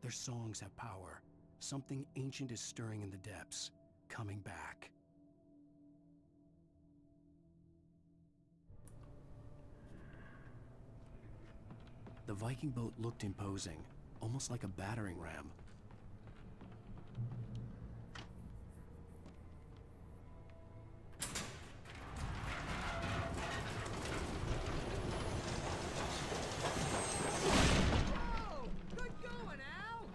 Their songs have power. Something ancient is stirring in the depths, coming back. The Viking boat looked imposing, almost like a battering ram. Whoa! Good going, Al!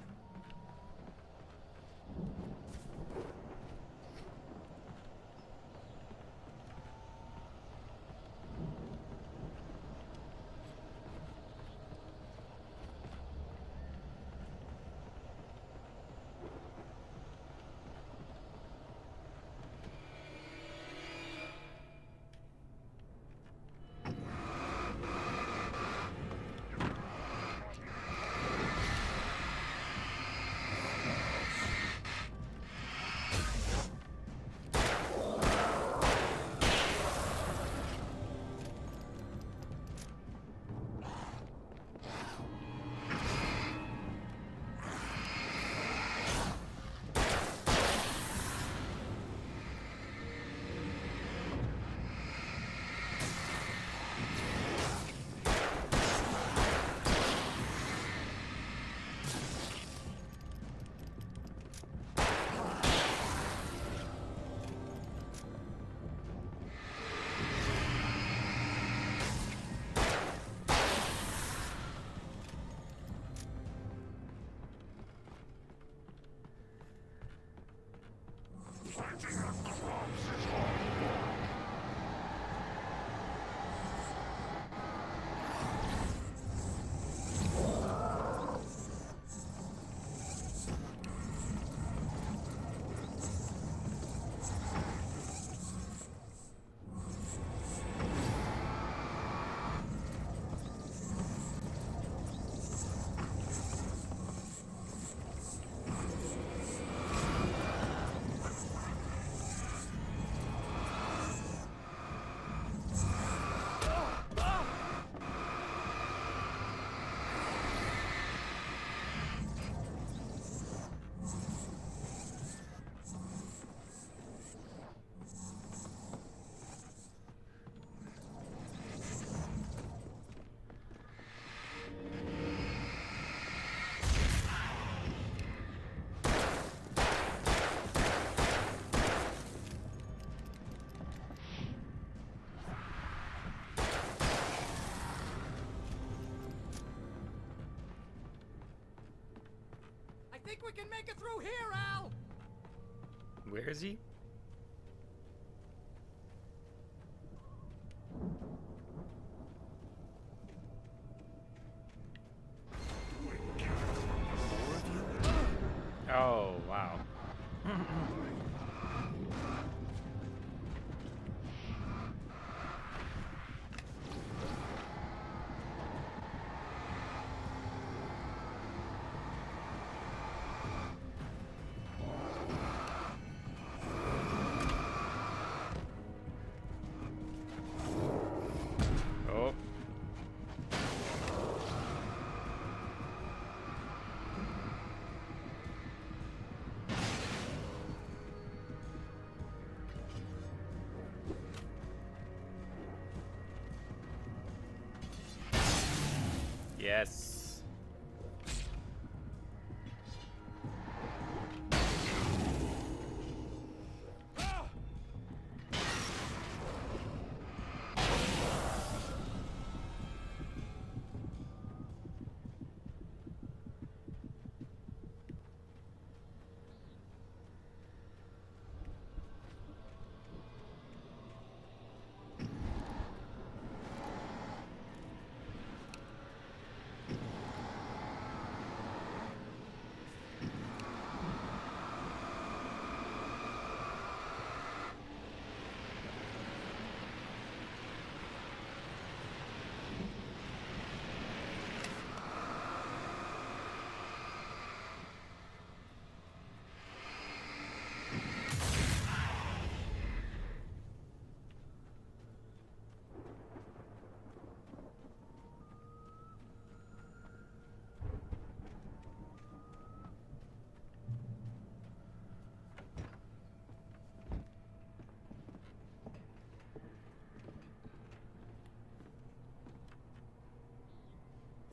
I think we can make it through here, Al! Where is he? Oh, wow. Oh. Yes.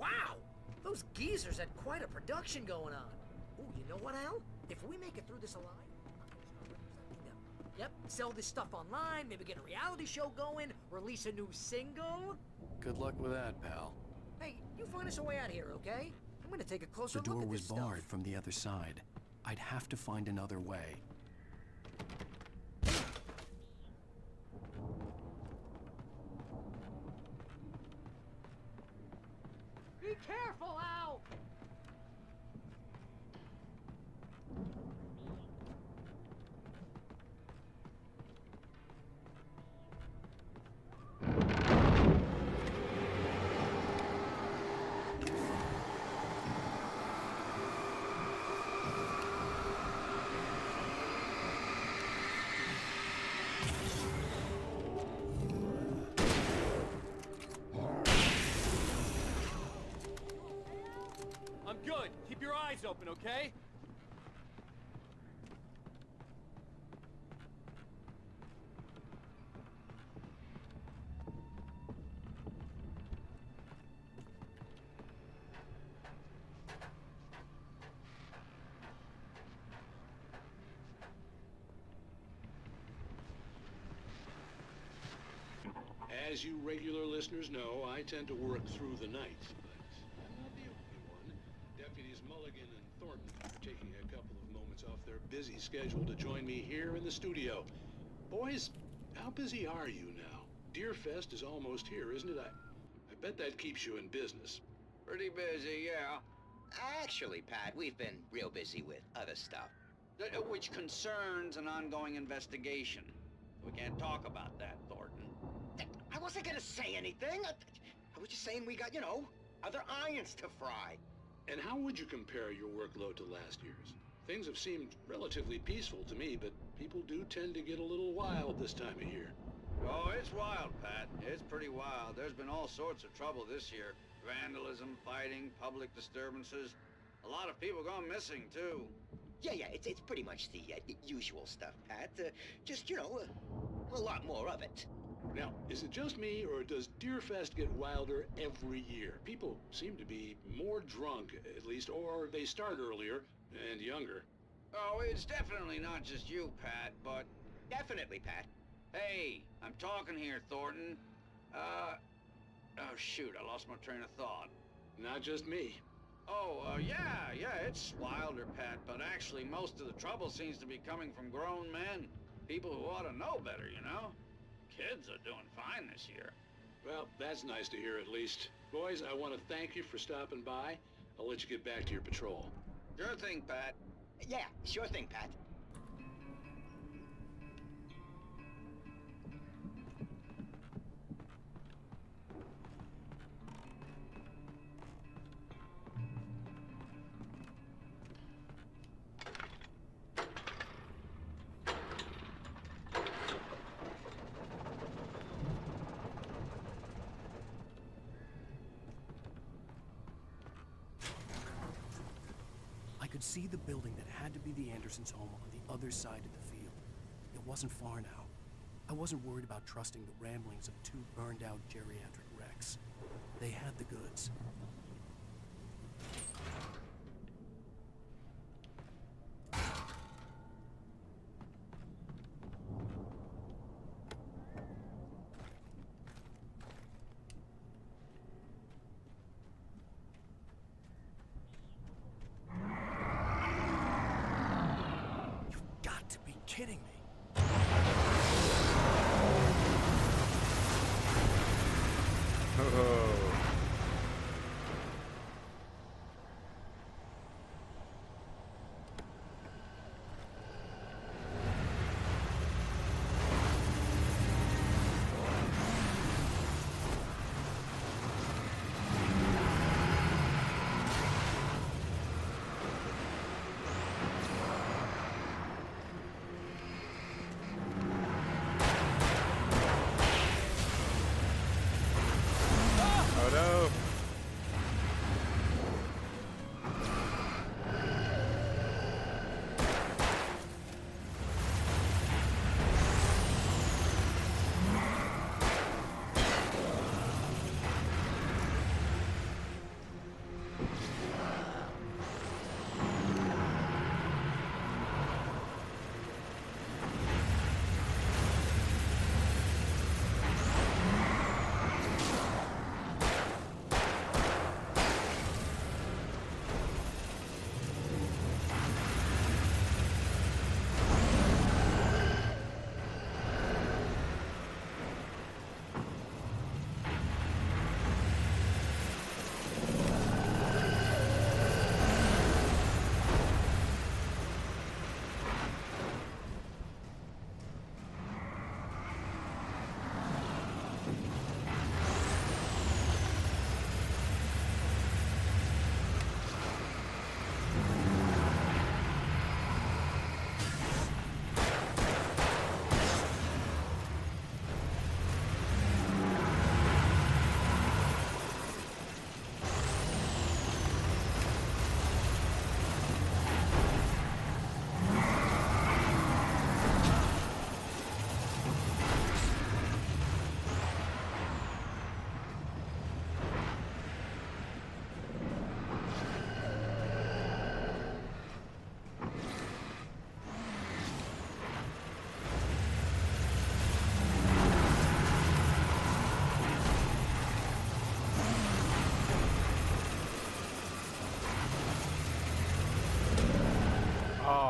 Wow! Those geezers had quite a production going on. Ooh, you know what, Al? If we make it through this alive, I'm gonna start representing them. Yep, sell this stuff online, maybe get a reality show going, release a new single. Good luck with that, pal. Hey, you find us a way out here, okay? I'm gonna take a closer The look door at was this barred stuff. from the other side. I'd have to find another way. Be careful, Al! I'm good. Keep your eyes open, okay? As you regular listeners know, I tend to work through the night, but I'm not the only one. Deputies Mulligan and Thornton are taking a couple of moments minutes off their busy schedule to join me here in the studio. Boys, how busy are you now? Deerfest is almost here, isn't it? I bet that keeps you in business. Pretty busy, yeah. Actually, Pat, we've been real busy with other stuff, which concerns an ongoing investigation. We can't talk about that, Thornton. I wasn't gonna say anything. I was just saying we got, other irons to fry. And how would you compare your workload to last year's? Things have seemed relatively peaceful to me, but people do tend to get a little wild this time of year. Oh, it's wild, Pat. It's pretty wild. There's been all sorts of trouble this year. Vandalism, fighting, public disturbances. A lot of people gone missing, too. Yeah, it's pretty much the usual stuff, Pat. Just, a lot more of it. Now, is it just me, or does Deerfest get wilder every year? People seem to be more drunk, at least, or they start earlier and younger. Oh, it's definitely not just you, Pat, but... Definitely, Pat. Hey, I'm talking here, Thornton. Oh, shoot, I lost my train of thought. Not just me. Oh, yeah, it's wilder, Pat, but actually most of the trouble seems to be coming from grown men. People who ought to know better, Kids are doing fine this year. Well, that's nice to hear at least. Boys, I want to thank you for stopping by. I'll let you get back to your patrol. Sure thing, Pat. Yeah, sure thing, Pat. I could see the building that had to be the Andersons' home on the other side of the field. It wasn't far now. I wasn't worried about trusting the ramblings of two burned-out geriatric wrecks. They had the goods. Kidding me. Oh.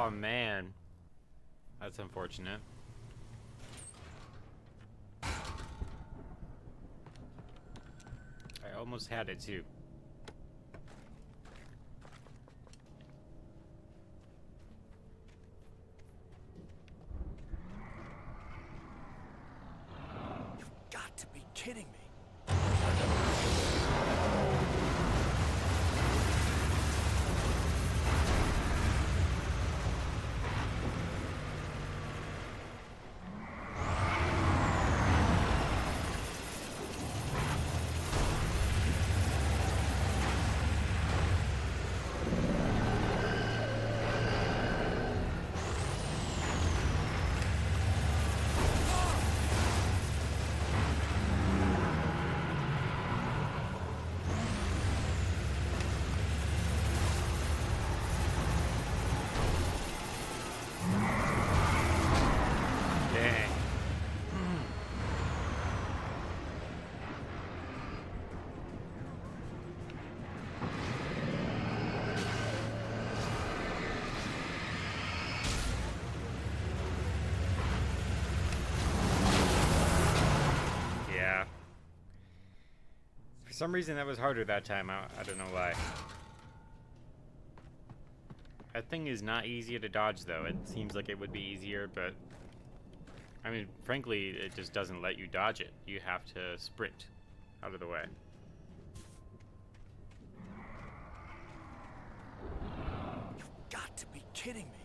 Oh man. That's unfortunate. I almost had it too. You've got to be kidding me. For some reason that was harder that time. I don't know why. That thing is not easy to dodge though. It seems like it would be easier, but I mean, frankly, it just doesn't let you dodge it. You have to sprint out of the way. You've got to be kidding me.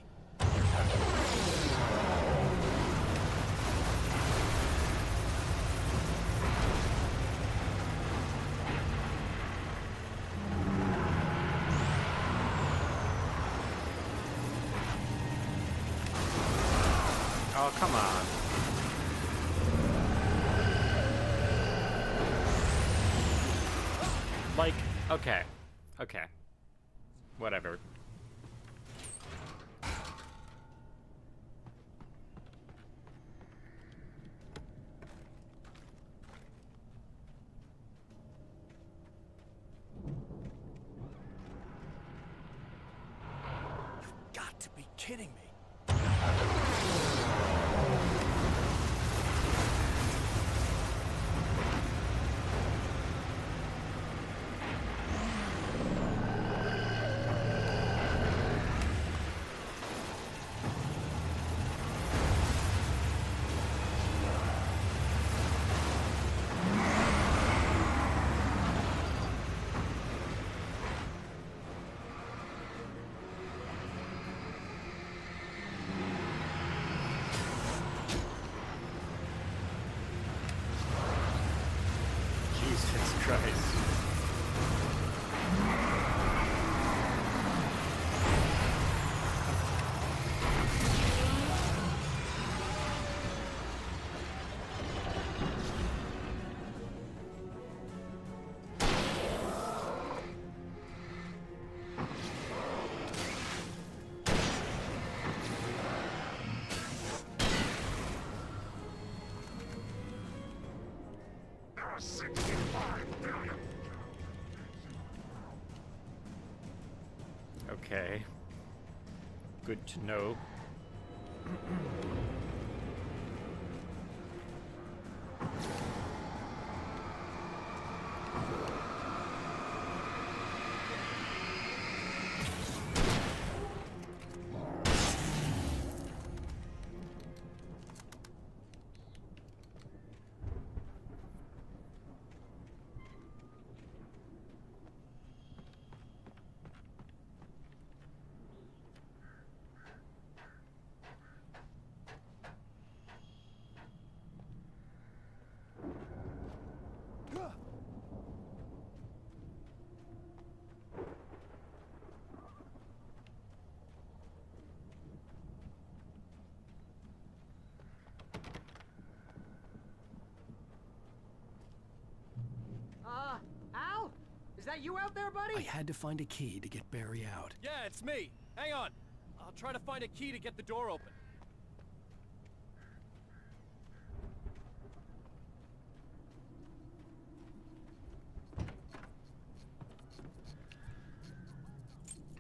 Oh, come on. Like, okay. Okay. Whatever. You've got to be kidding me. Jesus Christ. Okay. Good to know. Al? Is that you out there, buddy? I had to find a key to get Barry out. Yeah, it's me. Hang on. I'll try to find a key to get the door open.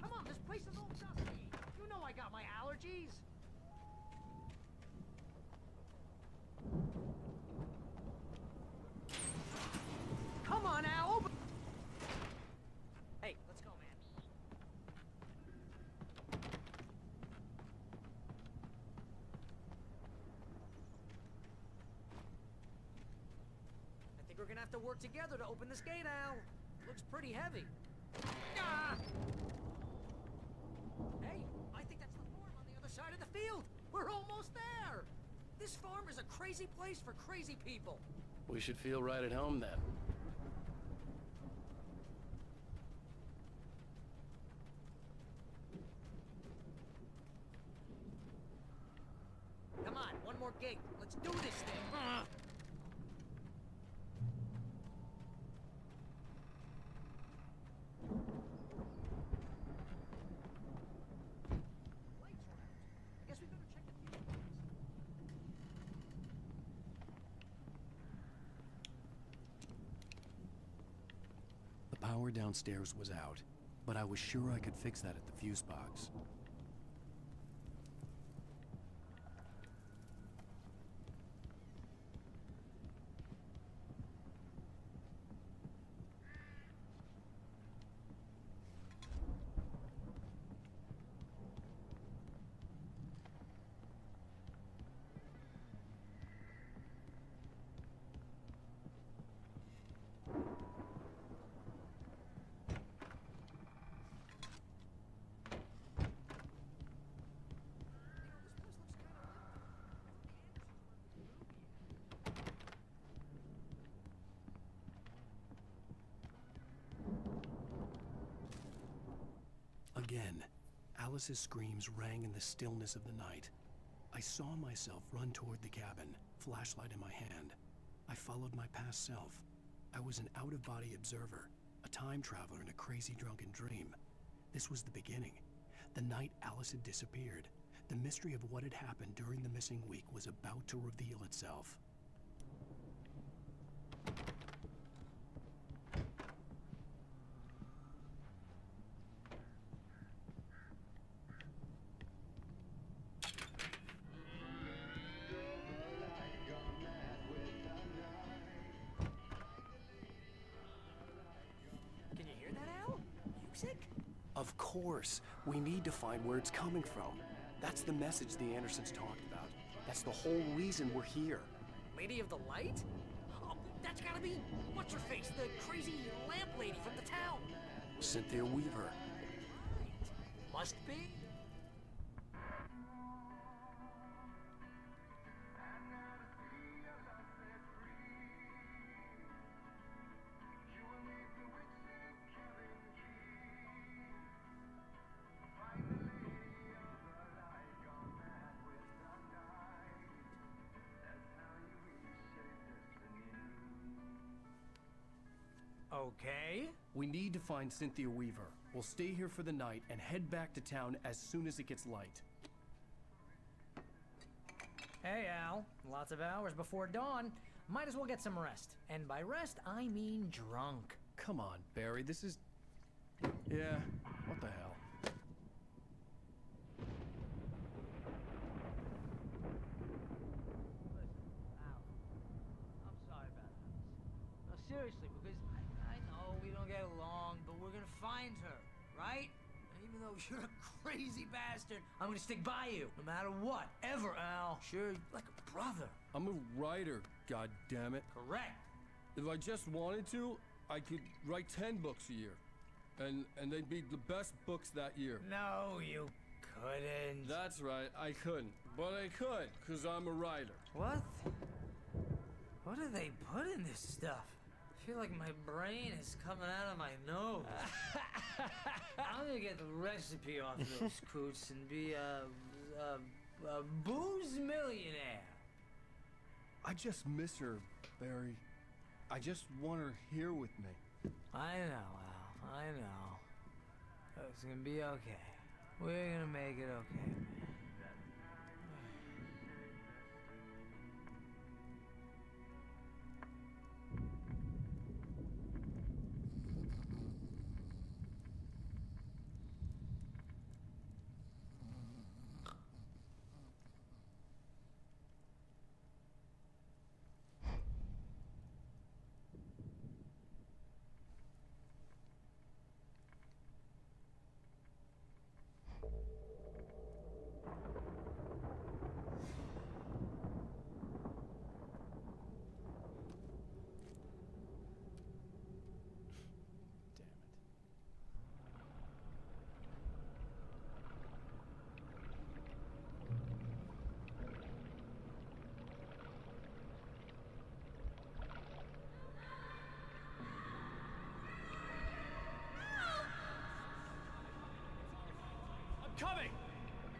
Come on, this place is all dusty. You know I got my allergies. we're gonna have to work together to open this gate, Al. Looks pretty heavy. Ah! Hey, I think that's the farm on the other side of the field. We're almost there. This farm is a crazy place for crazy people. We should feel right at home then. Come on, one more gate. Let's do this thing. The power downstairs was out, but I was sure I could fix that at the fuse box. Again, Alice's screams rang in the stillness of the night. I saw myself run toward the cabin, flashlight in my hand. I followed my past self. I was an out-of-body observer, a time traveler in a crazy drunken dream. This was the beginning. The night Alice had disappeared. The mystery of what had happened during the missing week was about to reveal itself. Of course. We need to find where it's coming from. That's the message the Andersons talked about. That's the whole reason we're here. Lady of the Light? Oh, that's gotta be... what's-her-face? The crazy lamp lady from the town. Cynthia Weaver. Must be. Okay. We need to find Cynthia Weaver. We'll stay here for the night and head back to town as soon as it gets light. Hey, Al. Lots of hours before dawn. Might as well get some rest. And by rest, I mean drunk. Come on, Barry, this is... Yeah, what the hell? I'm sorry about that. No, seriously, because I know we don't get along, but we're gonna find her, right? And even though you're a crazy bastard, I'm gonna stick by you, no matter what, ever, Al. Sure, like a brother. I'm a writer, goddammit. Correct. If I just wanted to, I could write 10 books a year. And they'd be the best books that year. No, you couldn't. That's right, I couldn't. But I could, because I'm a writer. What? What do they put in this stuff? I feel like my brain is coming out of my nose. I'm gonna get the recipe off those coots and be a booze millionaire. I just miss her, Barry. I just want her here with me. I know, Al. I know. It's gonna be okay. We're gonna make it okay.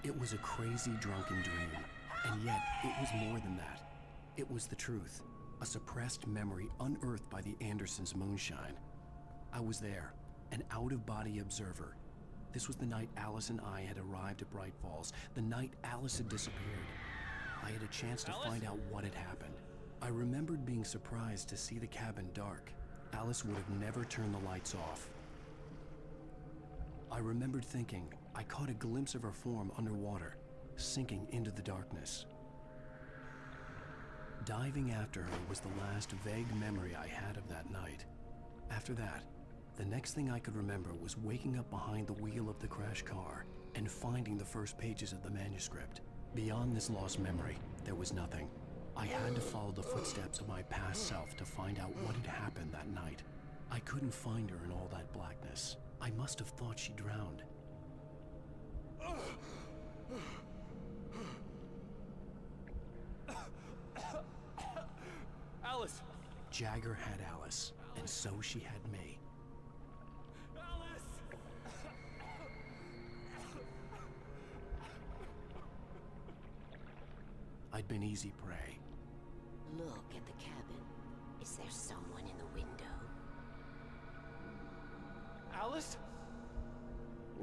It was a crazy, drunken dream, and yet it was more than that. It was the truth, a suppressed memory unearthed by the Andersons' moonshine. I was there, an out-of-body observer. This was the night Alice and I had arrived at Bright Falls, the night Alice had disappeared. I had a chance to find out what had happened. I remembered being surprised to see the cabin dark. Alice would have never turned the lights off. I remembered thinking I caught a glimpse of her form underwater, sinking into the darkness. Diving after her was the last vague memory I had of that night. After that, the next thing I could remember was waking up behind the wheel of the crash car and finding the first pages of the manuscript. Beyond this lost memory, there was nothing. I had to follow the footsteps of my past self to find out what had happened that night. I couldn't find her in all that blackness. I must have thought she drowned. Alice! Jagger had Alice, and so she had me. I'd been easy prey. Look at the cabin. Is there someone in the window? Alice?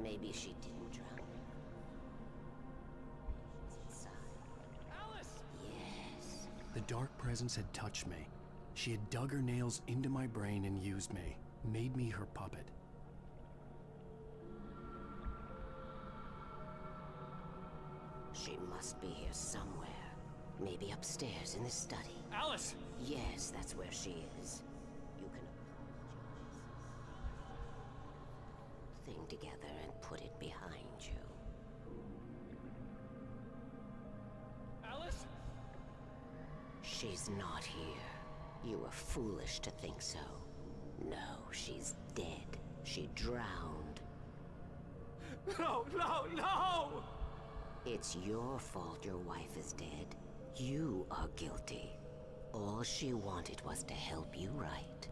Maybe she didn't drown. She's inside. Alice! Yes. The dark presence had touched me. She had dug her nails into my brain and used me, made me her puppet. She must be here somewhere. Maybe upstairs in the study. Alice! Yes, that's where she is. You can thing together and put it behind you. Alice? She's not here. You were foolish to think so. No, she's dead. She drowned. No, no, no! It's your fault your wife is dead. You are guilty. All she wanted was to help you right.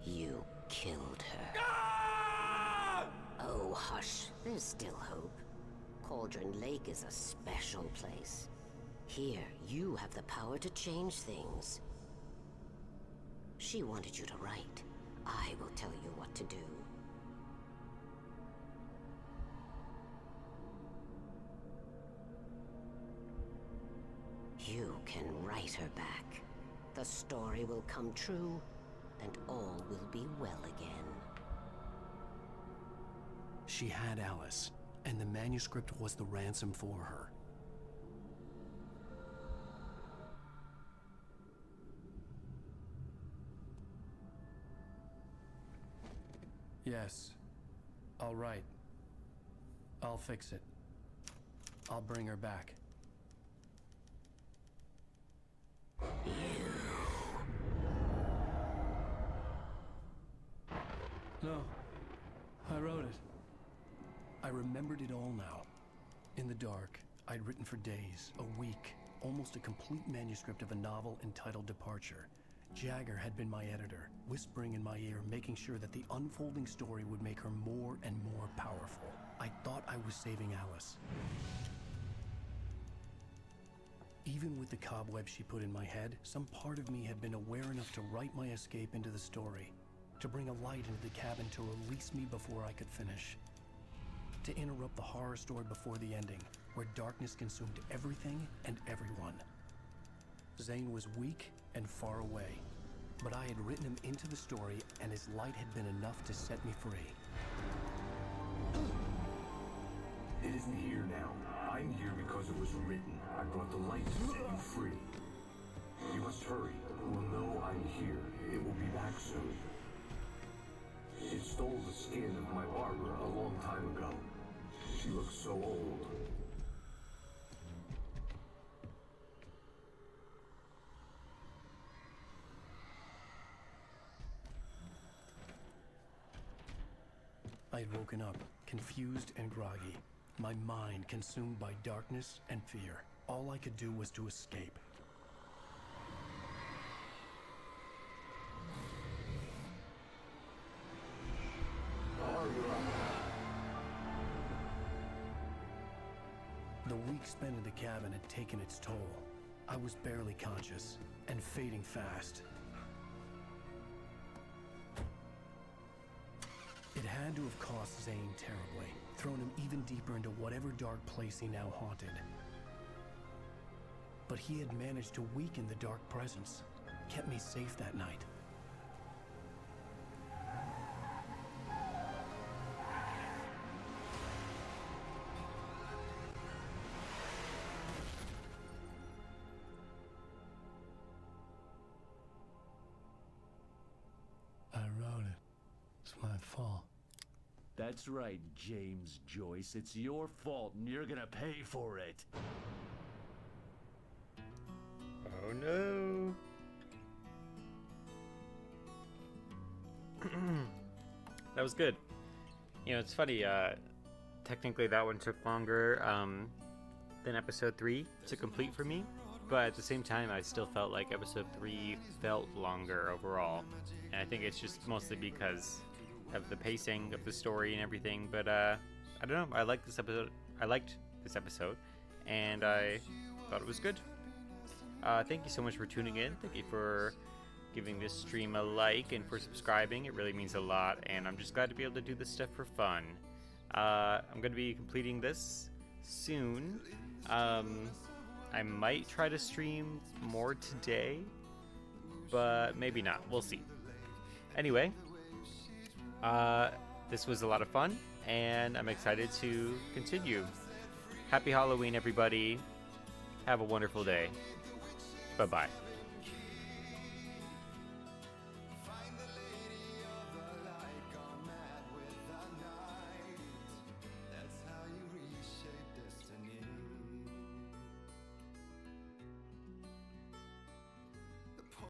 You killed her. Ah! Oh, hush. There's still hope. Cauldron Lake is a special place. Here, you have the power to change things. She wanted you to write. I will tell you what to do. You can write her back. The story will come true, and all will be well again. She had Alice, and the manuscript was the ransom for her. Yes. I'll write. I'll fix it. I'll bring her back. No. I wrote it. I remembered it all now. In the dark, I'd written for days, a week, almost a complete manuscript of a novel entitled Departure. Jagger had been my editor, whispering in my ear, making sure that the unfolding story would make her more and more powerful. I thought I was saving Alice. Even with the cobweb she put in my head, some part of me had been aware enough to write my escape into the story, to bring a light into the cabin to release me before I could finish, to interrupt the horror story before the ending, where darkness consumed everything and everyone. Zane was weak and far away, but I had written him into the story, and his light had been enough to set me free. It isn't here now. I'm here because it was written. I brought the light to set you free. You must hurry. We'll know I'm here. It will be back soon. It stole the skin of my Barbara a long time ago. She looks so old. I had woken up, confused and groggy, my mind consumed by darkness and fear. All I could do was to escape. The The week spent in the cabin had taken its toll. I was barely conscious, and fading fast. It had to have cost Zane terribly, thrown him even deeper into whatever dark place he now haunted. But he had managed to weaken the dark presence, kept me safe that night. I wrote it. It's my fault. That's right, James Joyce. It's your fault, and you're gonna pay for it. Oh no. That was good. You know, it's funny, technically that one took longer than episode 3 to complete for me, but at the same time I still felt like episode 3 felt longer overall. And I think it's just mostly because of the pacing of the story and everything, but I don't know, I liked this episode, and I thought it was good. Thank you so much for tuning in. Thank you for giving this stream a like and for subscribing. It really means a lot, and I'm just glad to be able to do this stuff for fun. I'm going to be completing this soon. I might try to stream more today, but maybe not. We'll see. Anyway, this was a lot of fun, and I'm excited to continue. Happy Halloween, everybody. Have a wonderful day. Bye-bye.